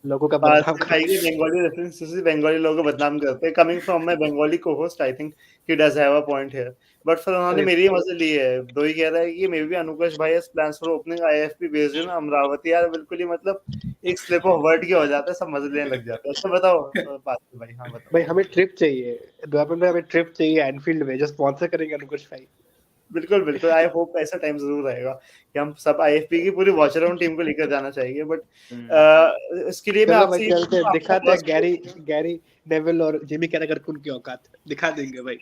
लोगों का बदनाम पार्थिव भाई कर। के बंगाली रेफरेंसेस से बंगाली लोगों को बदनाम करते हैं। Coming from my Bengali co-host, I think he does have a point here. But फिर उन्होंने अरे मेरी ही मजे ली है। दो ही कह रहा है कि मे बी अनुकेश भाई has plans for opening IFP based in Amravati. यार बिल्कुल ही मतलब एक स्लिप ऑफ वर्ड के हो जाता है, सब मजे लेने लग जाते हैं। अच्छा बताओ पार्थिव भाई, हाँ बताओ। भाई, हमें ट्रिप चाहिए दुआपन में, हमें ट्रिप चाहिए एनफील्ड में, जो स्पॉन्सर करेंगे अनुकुश भाई। बिल्कुल बिल्कुल, आई होप ऐसा टाइम जरूर आएगा कि हम सब आईएफपी की पूरी वॉच अराउंड टीम को लेकर जाना चाहिए। बट इसके लिए मैं चलो भाई आपसे चलते हैं, आपका दिखाते हैं फर्स्ट गैरी गैरी नेविल और जिमी कैरागर को उनकी औकात दिखा देंगे भाई।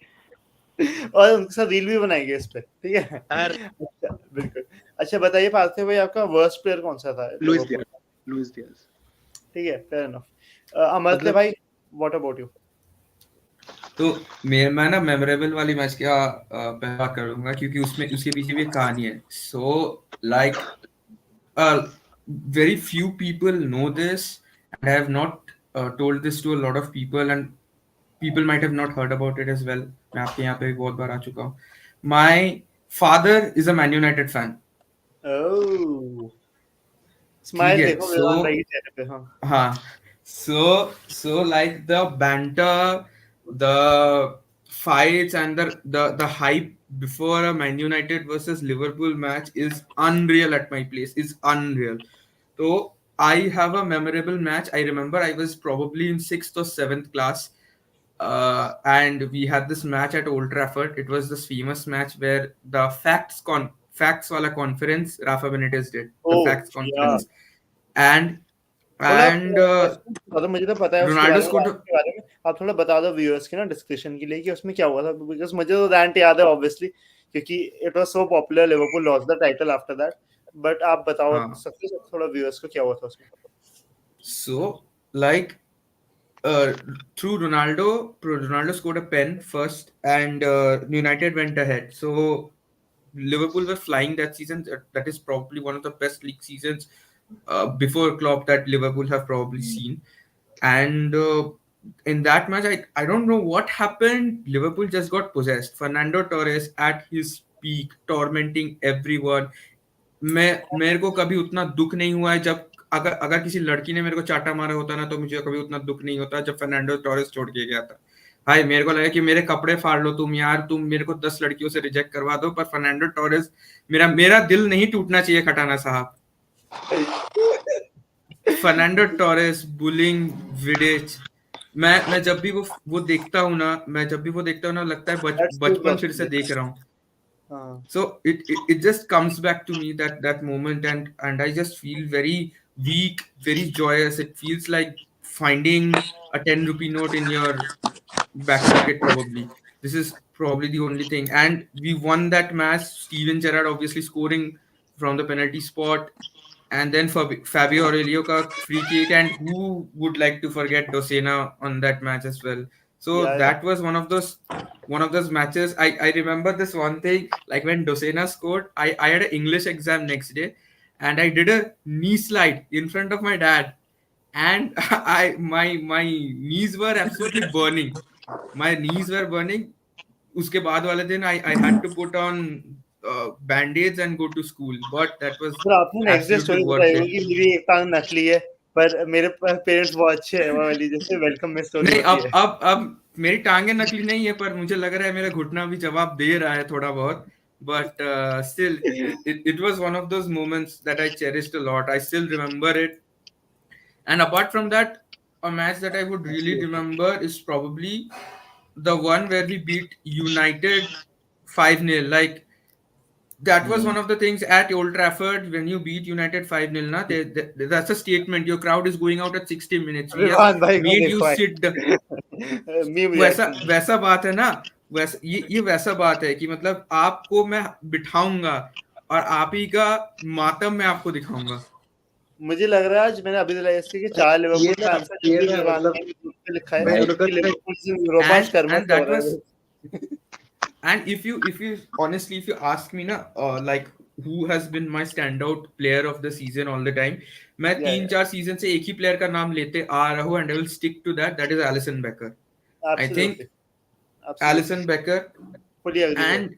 और उनके साथ रील भी बनाएंगे इस पे, ठीक है। यार अच्छा बिल्कुल। अच्छा बताइए पार्थिव भाई, आपका वर्स्ट प्लेयर कौन सा था लुइस लिवरपूल डियाज, का? Luis Diaz. ठीक है, फेयर इनफ। अमरत्य मतलब भाई, व्हाट अबाउट यू? तो मैं ना मेमोरेबल वाली मैच का पहले बात करूंगा, क्योंकि उसमें उसके पीछे भी एक कहानी है। So like very few people know this, and I have not told this to a lot of people, and people might have not heard about it as well. मैं आपके यहाँ पे भी बहुत बार आ चुका हूँ। My father is a Man United fan. ओह, ठीक smile है, देखो so विवान भाई के चेहरे पे। हाँ हाँ, so like the banter, the fights, and the hype before a Man United versus Liverpool match is unreal at my place. Is unreal. So I have a memorable match. I remember I was probably in 6th or 7th class, and we had this match at Old Trafford. It was this famous match where the facts wala conference Rafa Benitez did the oh facts या, conference, and थोड़ा and बता दो, मुझे तो पता है उसके Ronaldo बारे में, scored. के बारे में आप थोड़ा बता दो व्यूअर्स के ना डिस्कशन के लिए कि उसमें क्या हुआ था, बिकॉज मुझे तो रैंट याद है ऑब्वियसली, क्योंकि it was so popular, Liverpool lost the title after that. But आप बताओ हाँ. सबसे थोड़ा व्यूअर्स को क्या हुआ था उसमें। So like through Ronaldo scored a pen first, and United went ahead. So Liverpool were flying that season. That is probably one of the best league seasons before Klopp that Liverpool have probably seen. And in that match, I don't know what happened. Liverpool just got possessed. Fernando Torres at his peak, tormenting everyone. मेरे को कभी उतना दुख नहीं हुआ है जब अगर अगर किसी लड़की ने मेरे को चाटा मारा होता ना, तो मुझे कभी उतना दुख नहीं होता जब फर्नांडो टोरेस छोड़ के गया था। भाई मेरे को लगा कि मेरे कपड़े फाड़ लो तुम यार, तुम मेरे को 10 लड़कियों से रिजेक्ट करवा दो, पर फर्नांडो टोरेस, मेरा मेरा दिल नहीं टूटना चाहिए खटाना साहब। फर्नांडो टोरेस, बुलिंग, विडिच, मैं जब भी वो देखता हूँ ना, लगता है बचपन फिर से देख रहा हूँ। So it just comes back to me that moment, and I just feel very weak, very joyous. It feels like finding a 10 rupee note in your back pocket probably. This is probably the only thing, and we won that match. Steven Gerrard obviously scoring from the penalty spot, and then Fabio Aurelio ka free kick, and who would like to forget Dosena on that match as well. So that was one of those matches. I remember this one thing, like when Dosena scored, I had an English exam next day, and I did a knee slide in front of my dad, and my knees were absolutely burning. My knees were burning. उसके बाद वाले दिन I had to put on band-aids and go to school, but that was तो आपने next day absolutely story worth बताई it. होगी मेरी एक टांग नकली है, पर मेरे पेरेंट्स बहुत अच्छे हैं, वो वाली जैसे वेलकम में स्टोरी नहीं, होती है। अब मेरी टांगे नकली नहीं है, पर मुझे लग रहा है मेरा घुटना भी जवाब दे रहा है थोड़ा बहुत, but still it was one of those moments that I cherished a lot. I still remember it. And apart from that, a match that I would really remember is probably the one where we beat United 5-0. Like, that was one of the things at Old Trafford when you beat United 5-0. Na, that's a statement. Your crowd is going out at 60 minutes. We have Vivaan भाई को made you देखो sit. Meme वैसा reaction. वैसा बात है ना, वैसा ये वैसा बात है कि मतलब आपको मैं बिठाऊंगा और आप ही का मातम मैं आपको दिखाऊंगा। मुझे लग रहा है आज मैंने अभी रियलाइज किया कि 4 लिवरपूल फैंस हैं, ये जबकि ना निर्वाण मतलब ने ग्रुप पे लिखा है मैं भाई उनका कि लिवरपूल से यूरोपा कर्मस and हो that रहा was है। and if you honestly, if you ask me na, like who has been my standout player of the season all the time, मैं Yeah, 3-4 सीजन से एक ही प्लेयर का नाम लेते आ रहा हूँ, and I will stick to that. That is Alisson Becker. I think absolutely, absolutely, Alisson Becker, fully agree here. and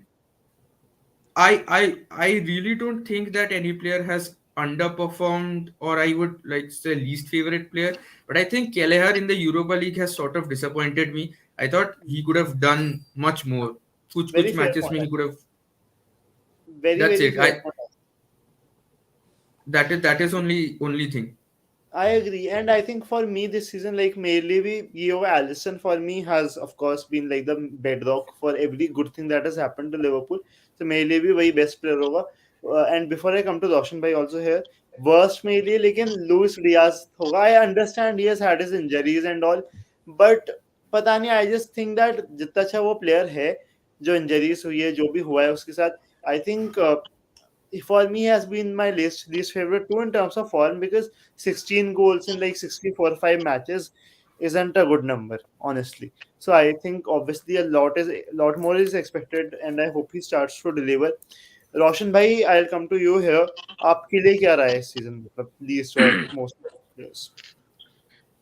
I really don't think that any player has underperformed, or I would like say least favorite player. But I think Kelleher in the Europa League has sort of disappointed me. I thought he could have done much more. Very कुछ fair matches में he point. could have. Very That's very it. fair point. That is only thing. I agree, and I think for me this season, like mainly Allison for me has of course been like the bedrock for every good thing that has happened to Liverpool. So mainly भी वही best player होगा. And before I come to Roshan bhai also here, worst mainly लेकिन Luis Diaz होगा. I understand he has had his injuries and all, but पता नहीं, I just think that जितना अच्छा वो player है, जो injuries हुई है, जो भी हुआ है उसके साथ, I think for me has been my least favorite too in terms of form, because 16 goals in like 64-5 matches isn't a good number, honestly. So I think obviously a lot more is expected, and I hope he starts to deliver. Roshan bhai, I'll come to you here. आपके लिए क्या रहा है इस season, मतलब least और most players?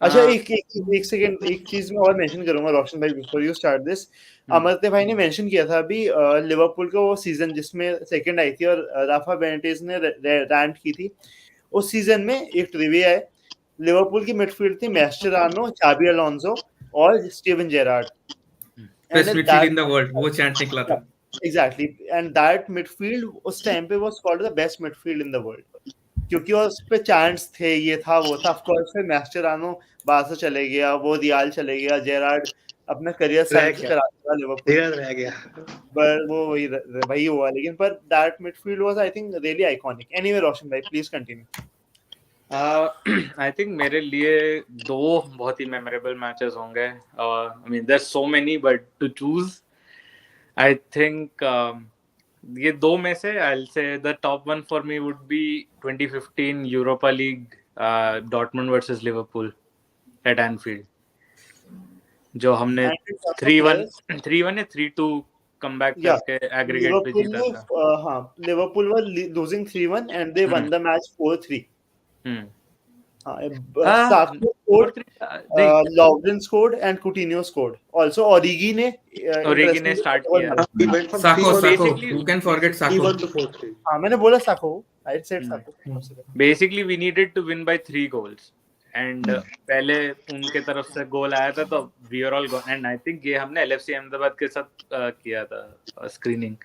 अच्छा, Uh, एक सेकंड, एक चीज मैं और मेंशन करूंगा रोशन भाई, बिफोर यू स्टार्ट दिस। अमरते भाई ने मेंशन किया था अभी लिवरपूल का वो सीजन जिसमें सेकंड आई थी और राफा बेनिटेज ने रैंट की थी। उस सीजन में एक ट्रिविया है, लिवरपूल की मिडफील्ड थी मैस्चेरानो, चाबी अलोंसो और Steven Gerrard, best and midfield that in the world. वो chant निकला था. एग्जैक्टली, एंड दैट मिडफील्ड उस टाइम पे was called the best midfield in the world, क्योंकि उस पे चांस थे, ये था वो था। ऑफ कोर्स फिर मैस्चेरानो बारसा चले गया, वो रियाल चले गया, जेरार्ड अपना करियर साइंस करा दिया लिवरपूल, रह गया। पर वो वही हुआ। लेकिन पर that midfield was I think really iconic. Anyway Roshan भाई प्लीज कंटिन्यू। आई थिंक मेरे लिए दो बहुत ही मेमोरेबल मैचेस होंगे. I mean there so many, but to choose I think ये दो में से I will say the top one for me would be 2015 Europa League Dortmund versus Liverpool at Anfield. जो हमने And in terms of 3-1 players, 3-1 या 3-2 comeback yeah, करके aggregate पे Liverpool जीता ने था। हाँ, Liverpool were losing 3-1 and they won the match 4-3. Hmm Saka scored, 4-3 नहीं, Lovren scored and Coutinho scored. Also Origi ने ओरिगी ने interestingly स्टार्ट goal किया। मारा. He went from Sako, 3-1 Sako. basically Who can forget Sako? 3-1 to 4-3. हाँ, मैंने बोला Sako. I said Sako. Basically we needed to win by 3 goals and पहले उनके तरफ से गोल आया था तो we are all gone and I think ये हमने एलएफसी अहमदाबाद के साथ किया था स्क्रीनिंग।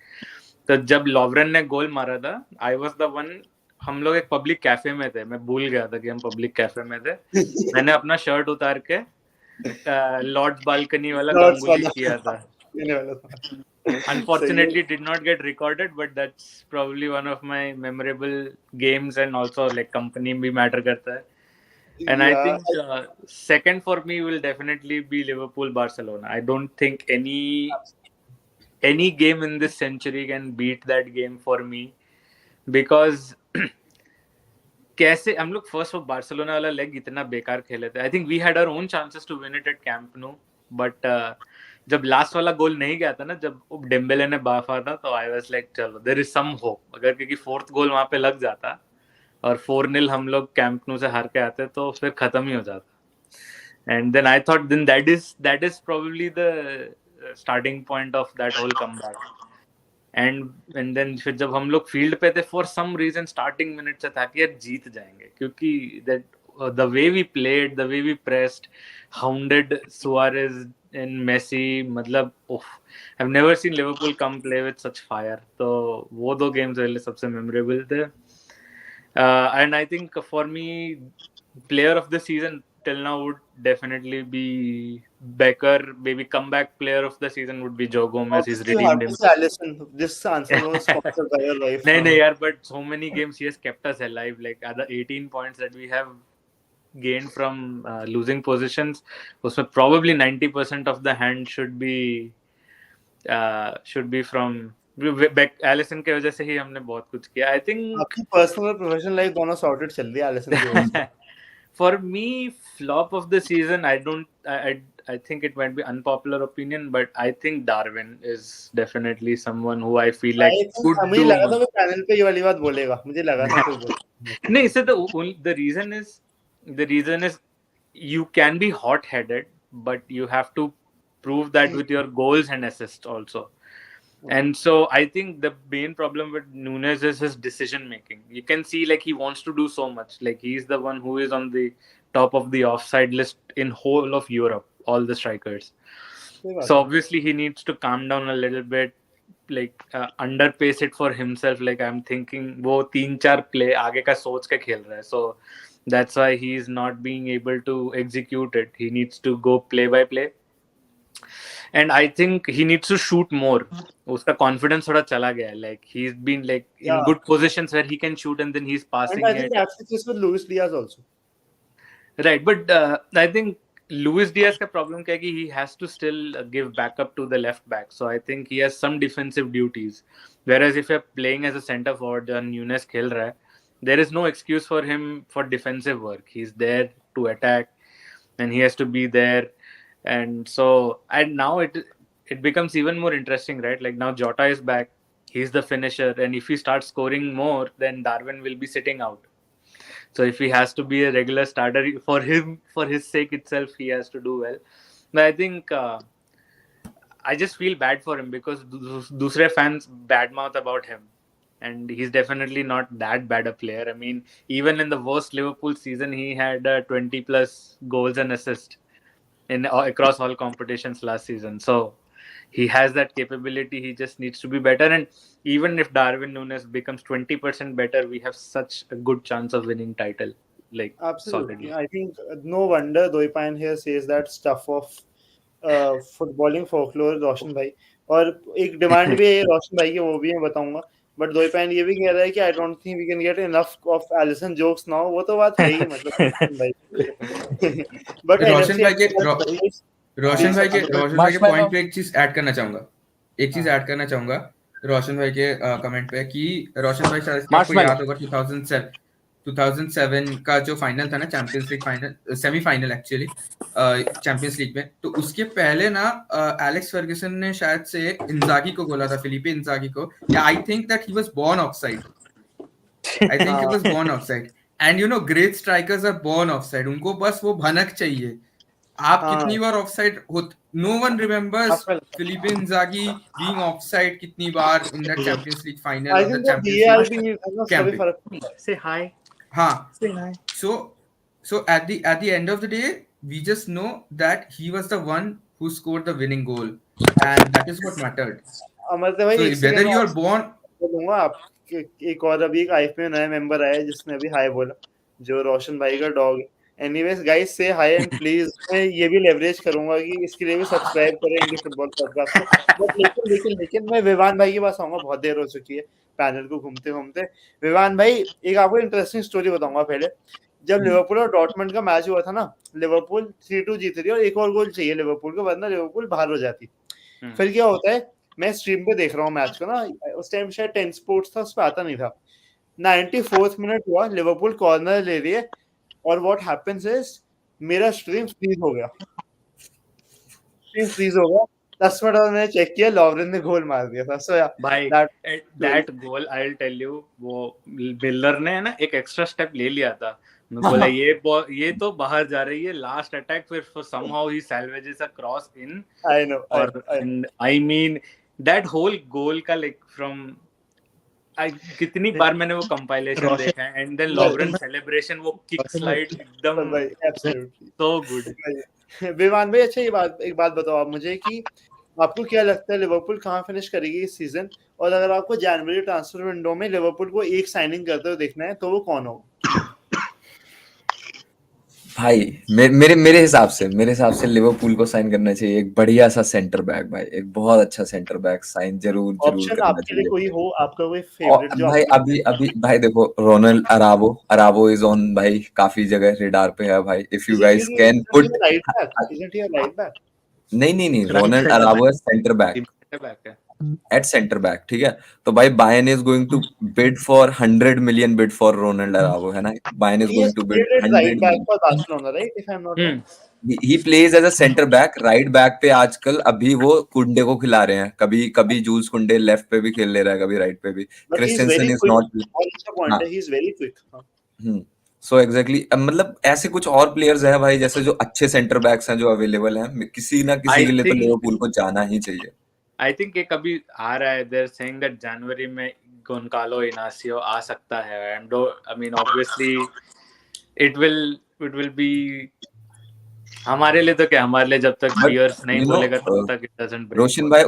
तो जब लॉवरेन ने गोल मारा था आई वाज द वन, हम लोग एक पब्लिक कैफे में थे, मैं भूल गया था कि हम पब्लिक कैफे में थे। मैंने अपना शर्ट उतार के लॉर्ड्स बालकनी वाला Lords गांगुली वाला. किया था। ये वाला था. Unfortunately did not get recorded, but that's probably one of my memorable games and also like company भी matter करता है। And I Yeah. think second for me will definitely be Liverpool Barcelona. I don't think any game in this century can beat that game for me because कैसे हम लोग first of Barcelona वाला leg इतना बेकार खेले थे। I think we had our own chances to win it at Camp Nou, but जब last वाला गोल नहीं गया था ना, जब डेम्बेले ने बाफा था, तो आई वाज लाइक चलो देयर इज सम होप, अगर क्योंकि फोर्थ गोल वहां पे लग जाता और 4-0 हम लोग कैंप नो से हार के आते तो फिर खत्म ही हो जाता। And then I thought then that is probably the starting point of that whole comeback. And then फिर जब हम लोग फील्ड पे थे for some reason starting minute से था कि यार जीत जाएंगे, क्योंकि that the way we played, the way we pressed, hounded Suarez and Messi, मतलब oh, I have never seen Liverpool come play with such fire. तो वो दो गेम्स पहले सबसे मेमोरेबल थे। And I think for me player of the season till now would definitely be Becker. Maybe comeback player of the season would be Joe Gomez. He's Obviously, you have redeemed to himself. say Alisson. This answer was sponsored by your wife. No, yaar, but so many games he has kept us alive. Like the 18 points that we have gained from losing positions, उसमें probably 90% of the hand should be from Alisson के वजह से ही हमने बहुत कुछ किया। I think आपकी personal और प्रोफेशनल लाइफ दोनों सॉर्टेड चल रही है एलिसन की वजह से। For me, flop of the season, I think it might be unpopular opinion, but I think Darwin is definitely someone who I feel like could मुझे do लगा था more. वो पैनल पे ये वाली बात बोलेगा, मुझे लगा था कोई बोलेगा। नहीं, इससे the reason is you can be hot-headed, but you have to prove that with your goals and assists also. And so I think the main problem with Nunes is his decision making. You can see like he wants to do so much. Like he's the one who is on the top of the offside list in whole of Europe, all the strikers. So obviously he needs to calm down a little bit, like underpace it for himself. Like I'm thinking वो 3-4 play आगे का सोच के खेल रहा है. So that's why he is not being able to execute it. He needs to go play by play. And I think he needs to shoot more. उसका confidence थोड़ा चला गया है. Like he's been like in good positions where he can shoot and then he's passing And I think that's the case with Luis Diaz also. Right, but I think Luis Diaz का problem क्या है कि he has to still give backup to the left back. So I think he has some defensive duties. Whereas if you're playing as a centre forward and Nunes खेल रहा है, there is no excuse for him for defensive work. He's there to attack and he has to be there. And now it becomes even more interesting, right? Like now Jota is back, he's the finisher, and if he starts scoring more, then Darwin will be sitting out. So if he has to be a regular starter for his sake itself, he has to do well. But I think I just feel bad for him because दूसरे fans badmouth about him, and he's definitely not that bad a player. I mean, even in the worst Liverpool season, he had 20 plus goals and assists across all competitions last season. So he has that capability. He just needs to be better. And even if Darwin Nunes becomes 20% better, we have such a good chance of winning title. Like Absolutely. solidly. I think no wonder Doipan here says that stuff of footballing folklore रोशन भाई, और एक demand भी है रोशन भाई की, वो भी मैं बताऊंगा, बट दोइपान ये भी कह रहा है कि I don't think we can get enough of Alisson jokes now. वो तो बात है ही, मतलब भाई बट रोशन भाई के पॉइंट पे एक चीज ऐड करना चाहूंगा रोशन भाई के कमेंट पे कि रोशन भाई शायद आपको याद होगा 2007 2007 का जो फाइनल था ना, champions League final, semifinal actually, champions league में, तो उसके पहले ना एलेक्स फर्ग्यूसन ने शायद से इंजागी को बोला था, फिलिपे इंजागी को, I think that he was born offside, I think he was born offside, and you know great strikers are born offside, उनको बस वो भनक चाहिए। आप कितनी बार ऑफसाइड हो, no one remembers Filippo Inzaghi being offside कितनी बार in that Champions League final I और द थिंक वो चैंपियंस VAR भी लीग नहीं था ना, उसका भी कैंपेन। फर्क पड़ता है। Say hi. हाँ, Say hi. so at the end of the day, we just know that he was the one who scored the winning goal, and that is what mattered. अमरते भाई So एक whether second you में are born, बोलूंगा आप एक और अभी एक IFP में नया मेंबर आया है जिसने अभी हाय बोला, जो रोशन भाई का डॉग है। एनीवेज गाइस से हाय एंड प्लीज मैं ये भी लेवरेज करूंगा कि इसके लिए भी सब्सक्राइब करें इंडी फुटबॉल पॉडकास्ट को। बट लेकिन मैं विवान भाई के पास आऊंगा, बहुत देर हो चुकी है पैनल को घूमते घूमते। विवान भाई एक आपको इंटरेस्टिंग स्टोरी बताऊंगा पहले। जब लिवरपूल और डॉर्टमंड का मैच हुआ था ना, लिवरपूल 3-2 जीत रही है और एक और गोल चाहिए लिवरपूल को, वरना लिवरपूल बाहर हो जाती। फिर क्या होता है, मैं स्ट्रीम पे देख रहा हूँ मैच को ना, उस टाइम शायद 10 स्पोर्ट्स था, उस पर आता नहीं था। 94th मिनट हुआ, लिवरपूल कॉर्नर ले रही है और व्हाट हैपेंस इज मेरा स्ट्रीम फ्रीज हो गया, स्ट्रीम फ्रीज हो गया। 10 मिनट बाद मैंने चेक किया, लॉवरेन ने गोल मार दिया था। सो या भाई that goal I will tell you, वो बिल्डर ने ना एक एक्स्ट्रा स्टेप ले लिया था, मैं बोला ये तो बाहर जा रही है, लास्ट अटैक, फिर समहाउ ही salvages a cross in, I know, और I mean that whole goal का लाइक फ्रॉम कितनी बार मैंने वो कंपाइलेशन देखा है, एंड देन लॉवरेन सेलिब्रेशन, वो किक स्लाइड एकदम भाई एब्सोल्युटली सो गुड। विवान भाई अच्छा एक बात बताओ आप मुझे कि आपको क्या लगता है लिवरपूल कहाँ फिनिश करेगी इस सीजन, और अगर आपको जनवरी ट्रांसफर विंडो में लिवरपूल को एक साइनिंग करते हुए देखना है तो वो कौन हो? भाई मेरे हिसाब से लिवरपूल को साइन करना चाहिए एक बढ़िया सा सेंटर बैक भाई, एक बहुत अच्छा सेंटर बैक साइन जरूर ऑप्शन करना आपके लिए चाहिए। कोई हो, आपका कोई और फेवरेट जो भाई आपको अभी भाई देखो, रोनाल्ड अरावो इज ऑन भाई, काफी जगह रेडार पे है भाई, if you guys can put. Right back, isn't he right back? नहीं रोनाल्ड अरावो है centre back, at centre back, ठीक है। तो भाई Bayern is going to bid for 100 million bid for Ronald Araujo, है ना, Bayern is He has going to bid played at 100 right back million। for Barcelona, right? If I'm not wrong. He plays as a centre back, right back पे आजकल अभी वो कुंडे को खिला रहे हैं, कभी कभी जूल्स कुंडे लेफ्ट पे भी खेल ले रहा है, कभी राइट पे भी। But he's क्रिस्टेंसन very इज quick. नॉट। और अच्छा point हाँ, है, he's very quick. So exactly, मतलब ऐसे कुछ और प्लेयर्स हैं भाई, जैसे जो अच्छे सेंटर बैक्स हैं जो अवेलेबल हैं, किसी ना किसी आई के लिए तो थिंक लिवरपूल को जाना ही चाहिए। आई थिंक ये कभी आ रहा है, देयर सेइंग दैट जनवरी में गोंकालो इनासियो आ सकता है, and I mean obviously it will be, हमारे लिए तो क्या, हमारे लिए जब तक बट पियर्स नहीं यू नो बोलेगा तब तक इट डजंट ब्रेक रोशन भाई,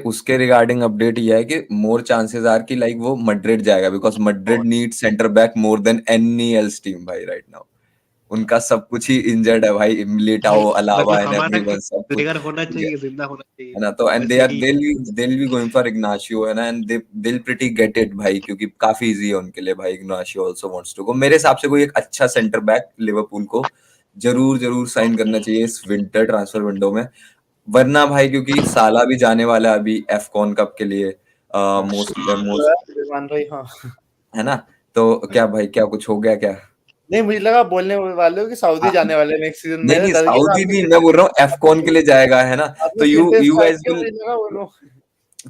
उसके रिगार्डिंग अपडेट ये है कि मोर चांसेस आर कि लाइक वो मैड्रिड जाएगा, because Madrid need centre back more than any else team भाई राइट नाउ। उनका सब कुछ ही इंजर्ड है भाई, मिलिटाओ, अलावा एंड एवरीवन, सब कुछ प्लेयर होना ठीक है, चाहिए, जिंदा होना चाहिए, है ना। तो एंड वैसे ही they'll be going for Ignacio, है ना, and they'll pretty get it भाई, क्योंकि काफी इजी है उनके लिए भाई। Ignacio also wants to go। मेरे हिसाब से कोई एक अच्छा सेंटर बैक लिवरपूल को जरूर साइन करना चाहिए इस विंटर ट्रांसफर विंडो में, वरना भाई क्योंकि साला भी जाने वाला है अभी एफकॉन कप के लिए, मोस्ट विमान भाई, हाँ। है ना। तो क्या भाई, क्या कुछ हो गया क्या? नहीं, मुझे लगा बोलने वाले हो कि सऊदी जाने वाले नेक्स्ट सीजन। नहीं मेरे डर गया सऊदी आपने नहीं, मैं बोल रहा हूँ एफकॉन के लिए जाएगा, है ना। तो आपने यू sentence start गाइस किया, विल, मुझे लगा बोलो।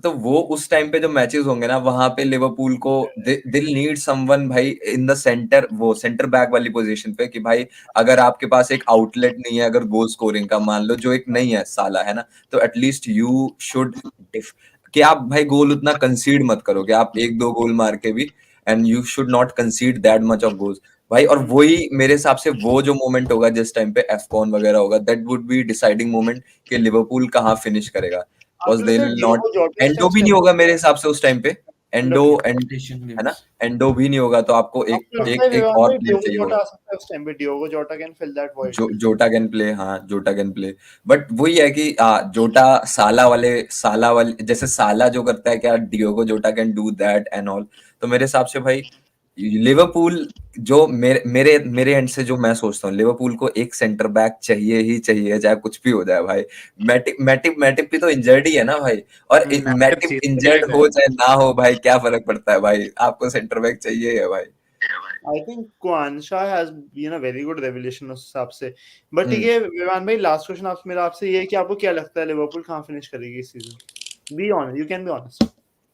तो वो उस टाइम पे जो मैचेस होंगे ना, वहां पे लिवरपूल को दिल नीड समवन भाई इन द सेंटर, वो सेंटर बैक वाली पोजीशन पे, कि भाई अगर आपके पास एक आउटलेट नहीं है अगर गोल स्कोरिंग का, मान लो जो एक नहीं है साला, है ना, तो एटलीस्ट यू शुड कि आप भाई गोल उतना कंसीड मत करो, कि आप एक दो गोल मार के भी, and you should not कंसीड that much of goals भाई। और वही मेरे हिसाब से वो जो मोमेंट होगा जिस टाइम पे एफकॉन वगैरह होगा, that would be deciding moment कि लिवरपूल कहाँ फिनिश करेगा, बिकॉज आपने दे लगता है विल नॉट। डियोगो जोटा इस एंडो टाइम भी नहीं स्टेप होगा मेरे हिसाब से उस टाइम पे, एंडो एशियन है ना, गेम्स। एंडो भी नहीं होगा, तो आपको एक आपको लगता एक है एक विवान और भाई प्लेयर डियोगो चाहिए जोटा होगा। आ सकता है उस टाइम पे? Diogo Jota can fill that void. Jota can play, हाँ जोटा कैन प्ले, बट वही है कि जोटा साला वाले जैसे साला जो करता है, क्या Diogo Jota can do that and all. तो मेरे हिसाब से भाई लिवरपूल, जो मेरे एंड से जो मैं सोचता हूँ, लिवरपूल को एक सेंटर बैक चाहिए ही चाहिए, चाहे कुछ भी हो जाए भाई। मैटिप भी तो इंजर्ड ही है ना भाई, और मैटिप मैटिप सीजन के लिए इंजर्ड गए। हो चाहे ना हो भाई, क्या फर्क पड़ता है भाई, आपको सेंटर बैक चाहिए है भाई। I think Kwanzaa has been a very good revelation उस हिसाब से. But ठीक हम्म है विवान भाई, लास्ट क्वेश्चन आप मेरा आपसे ये है कि आपको क्या लगता है लिवरपूल कहाँ फिनिश करेगी इस season? Be honest, you can be honest.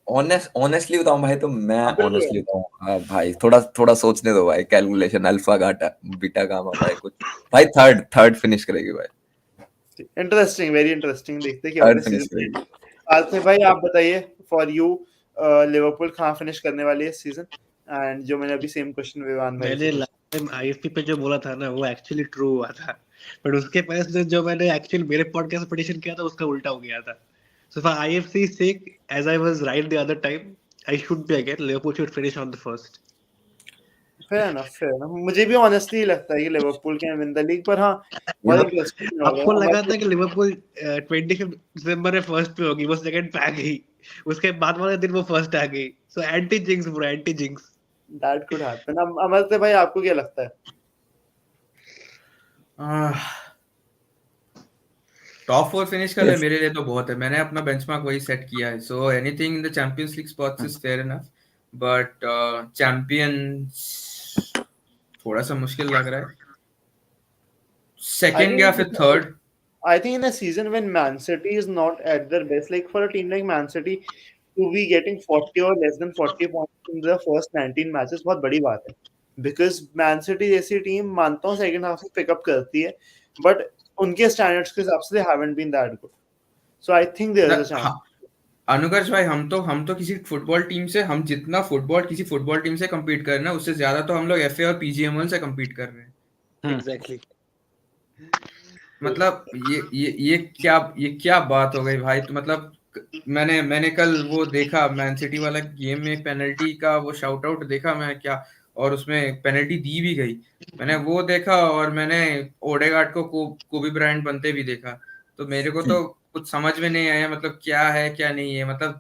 Honestly बताऊं भाई, तो मैं हाँ बिल्कुल ऑनेस्टली बताऊं, हाँ भाई, थोड़ा थोड़ा सोचने दो भाई, कैलकुलेशन अल्फा गाटा बीटा गामा भाई, कुछ भाई थर्ड थर्ड फिनिश करेगी भाई, इंटरेस्टिंग, वेरी इंटरेस्टिंग. देखते हैं क्या होता थर्ड है फिनिश सीजन. करेगी. आलते भाई आप बताइए फॉर यू लिवरपूल कहाँ फिनिश करने वाली है इस सीजन. एंड जो मैंने अभी सेम क्वेश्चन विवान भाई मैंने से लास्ट टाइम आईएफपी पे जो बोला था ना वो एक्चुअली ट्रू हुआ था, बट उसके पहले से जो मैंने एक्चुअली मेरे पॉडकास्ट प्रेडिक्शन किया था उसका उल्टा हो गया था. So for IFC sake, as I was right the other time, I should be again Liverpool should finish on the first. Fair enough. मुझे भी ऑनेस्टली लगता है कि Liverpool can win the league, पर हाँ You बहुत know, इंटरेस्टिंग होगा. आपको लगा हमारे था कि लिवरपूल 25 दिसंबर में फर्स्ट पे होगी, वो सेकंड पे आ गई, उसके बाद वाले दिन वो फर्स्ट आ गई. So anti jinx bro, anti jinx. That could happen. अमरते भाई आपको क्या लगता है? टॉप 4 फिनिश कर ले मेरे लिए तो बहुत है. मैंने अपना बेंचमार्क वही सेट किया है. So anything in the champions league spots is fair enough, but champions थोड़ा सा मुश्किल लग रहा है. I सेकंड या फिर think third. I think in a season when Man City is not at their best, like for a team like Man City to be getting 40 or less than 40 points in the first 19 matches बहुत बड़ी बात है. Because Man City जैसी team मानता हूँ second half में pickup करती है, but उनके स्टैंडर्ड्स के हिसाब से they haven't been that good. So I think there is a chance. अनुकर्ष भाई, हम तो किसी फुटबॉल टीम से, हम जितना फुटबॉल किसी फुटबॉल टीम से compete कर रहे हैं उससे ज्यादा तो हम लोग एफए और पीजीएमएल से compete कर रहे हैं. एग्जैक्टली. मतलब ये क्या बात हो गई भाई. तो मतलब मैंने कल वो देखा मैन सिटी वाला गेम में, पेनल्टी का वो शाउट आउट देखा मैं क्या, और उसमें पेनल्टी दी भी गई. मैंने वो देखा और मैंने ओडेगार्ड को कोबी ब्रायंट बनते भी देखा. तो मेरे को तो कुछ समझ में नहीं आया, मतलब क्या है क्या नहीं है. मतलब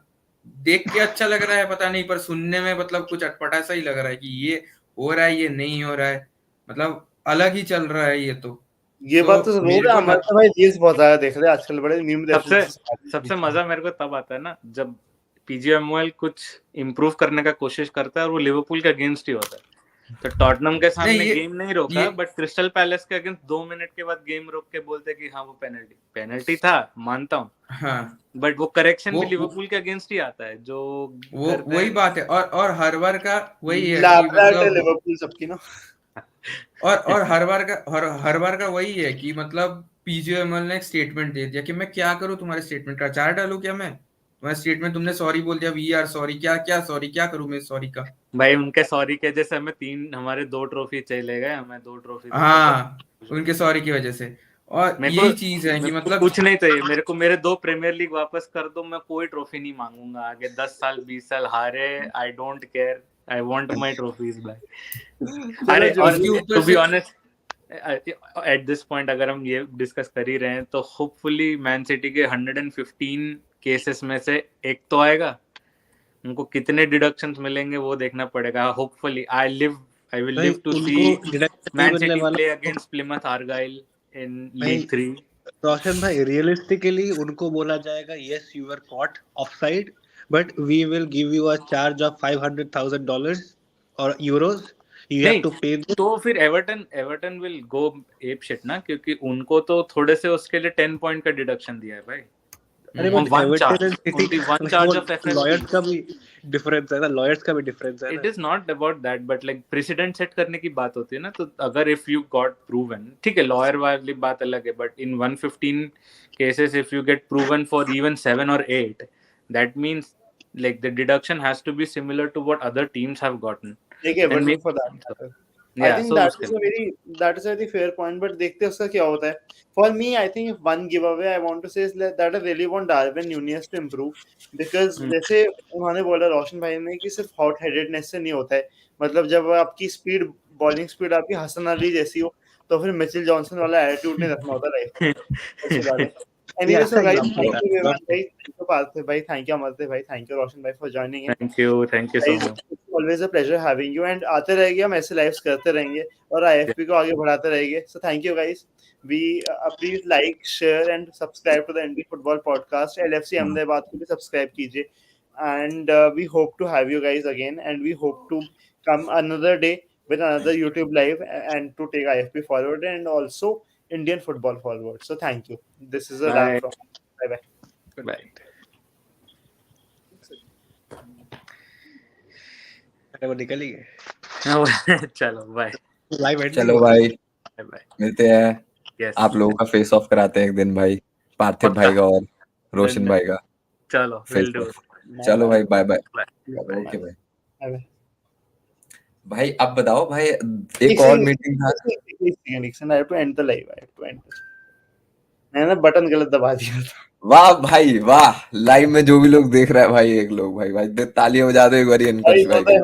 देख के अच्छा लग रहा है पता नहीं, पर सुनने में मतलब कुछ अटपटा सा ही लग रहा है कि ये हो रहा है ये नहीं हो रहा है. मतलब अलग ही चल रहा है ये तो. ये तो बात तो जरूर मेरे है. को हमारे तो भाई रील्स बहुत ज्यादा देख रहे हैं आजकल, बड़े मीम सबसे रेफरेंसेस. सबसे मजा मेरे को तब आता है ना जब पीजीएमएल कुछ इम्प्रूव करने का कोशिश करता है और वो लिवरपूल के अगेंस्ट ही होता है. तो टॉटनहम के नहीं, सामने गेम नहीं रोका, ये बट क्रिस्टल पैलेस के अगेंस्ट 2 मिनट के बाद गेम रोक के बोलते कि हाँ वो पेनल्टी था, मानता हूँ, हाँ बट वो करेक्शन भी वो लिवरपूल के अगेंस्ट ही आता है जो करते वही हैं. बात है. और हर बार का वही है कि लैबरेट है मतलब, लिवरपूल सबकी ना. और हर बार का वही है कि मतलब पीजीएमएल ने एक स्टेटमेंट दे दिया कि मैं क्या करूं तुम्हारे स्टेटमेंट का, चार डालूं क्या मैं तुम्हारे स्टेटमेंट. तुमने सॉरी बोल दिया, वी आर सॉरी, क्या क्या सॉरी, क्या करूं मैं सॉरी का. भाई उनके सॉरी के जैसे हमारे 2 ट्रॉफी चले गए, हमें 2 ट्रॉफी हाँ, उनके सॉरी की वजह से. और मेरे यही चीज है कि को मतलब कुछ नहीं चाहिए. मेरे को मेरे 2 प्रीमियर लीग वापस कर दो, मैं कोई ट्रॉफी नहीं मांगूंगा आगे. 10 साल 20 साल हारे, I don't care, I want my trophies back. चलो अरे जो और उसके ऊपर टू बी से ऑनेस्ट, एट दिस पॉइंट अगर हम ये डिस्कस कर ही रहे हैं तो होपफुली मैन सिटी के 115 केसेस में से एक तो आएगा. उनको कितने डिडक्शंस मिलेंगे वो देखना पड़ेगा. होपफुली आई विल भाई लिव टू सी उनको डिडक्शन नहीं मैन मिलने सिटी वाला. Play against Plymouth Argyle in भाई लीग 3. रोशन भाई, रियलिस्टिकली उनको बोला जाएगा yes you are caught offside, but we will give you a charge of $500,000 और यूरोज. यू हैव नहीं टू पे दिस. तो फिर Everton will go ape shit ना, क्योंकि उनको तो थोड़े से उसके लिए 10 पॉइंट का डिडक्शन दिया है भाई. अरे but one Everton charge, and city, only one वो चार्ज ऑफ एफएफपी. लॉयर्स का भी डिफरेंस है ना, लॉयर्स का भी डिफरेंस है इट ना. Is not about that, but like president set करने की बात होती है ना. तो अगर इफ यू गॉट प्रूवन, ठीक है लॉयर वाली बात अलग है, but in 115 cases if you get proven for even 7 or 8, that means like the deduction has to be similar to what other teams have gotten. Take Then Everton make for that sense. matter. I Yeah, think so that उसके is a very fair point. But देखते हैं उसका क्या होता है. For me, I think if one giveaway I want to say is that I really want Darwin Núñez to improve, because जैसे उन्होंने बोला रोशन भाई ने कि सिर्फ हॉट हेडेडनेस से नहीं होता है. मतलब जब आपकी स्पीड, बॉलिंग स्पीड आपकी हसन अली जैसी हो, तो फिर मिचेल जॉनसन वाला एटीट्यूड नहीं रखना होता लाइफ में. अच्छी बात है. ये Anyway, so अच्छा guys, एग्जांपल thank था. you Vivan bhai, thank you Parthiv bhai, thank you Amartya bhai, thank you Roshan bhai for joining in. thank you so Guys, much. it's always a pleasure having you, and आते रहेंगे, हम ऐसे lives करते रहेंगे और IFP को आगे बढ़ाते रहेंगे. So thank you guys. We please like, share and subscribe to the Indie Football Podcast. LFC Ahmedabad को भी subscribe कीजिए, and we hope to have you guys again, and we hope to come another day with another YouTube live and to take IFP forward and also Indian football forward. So thank you. This is a Bye. wrap from. Bye bye. Good Bye. night. अरे वो निकल ही गए चलो bye live and चलो भाई bye मिलते हैं yes आप लोगों का फेस ऑफ कराते हैं एक दिन भाई पार्थिव पक्का। भाई का और रोशन Then- भाई का चलो फेस विल डू ऑफ चलो भाई बाय बाय बाय ओके भाई Bye bye. भाई अब बताओ भाई एक एक और second, मीटिंग था एक second, I have to end the live. I have to end the- मैंने ना बटन गलत दबा दिया था। वाह भाई वाह लाइव में जो भी लोग देख रहा है भाई एक लोग भाई तालियां बजा दो एक बार अंकुश भाई होता के है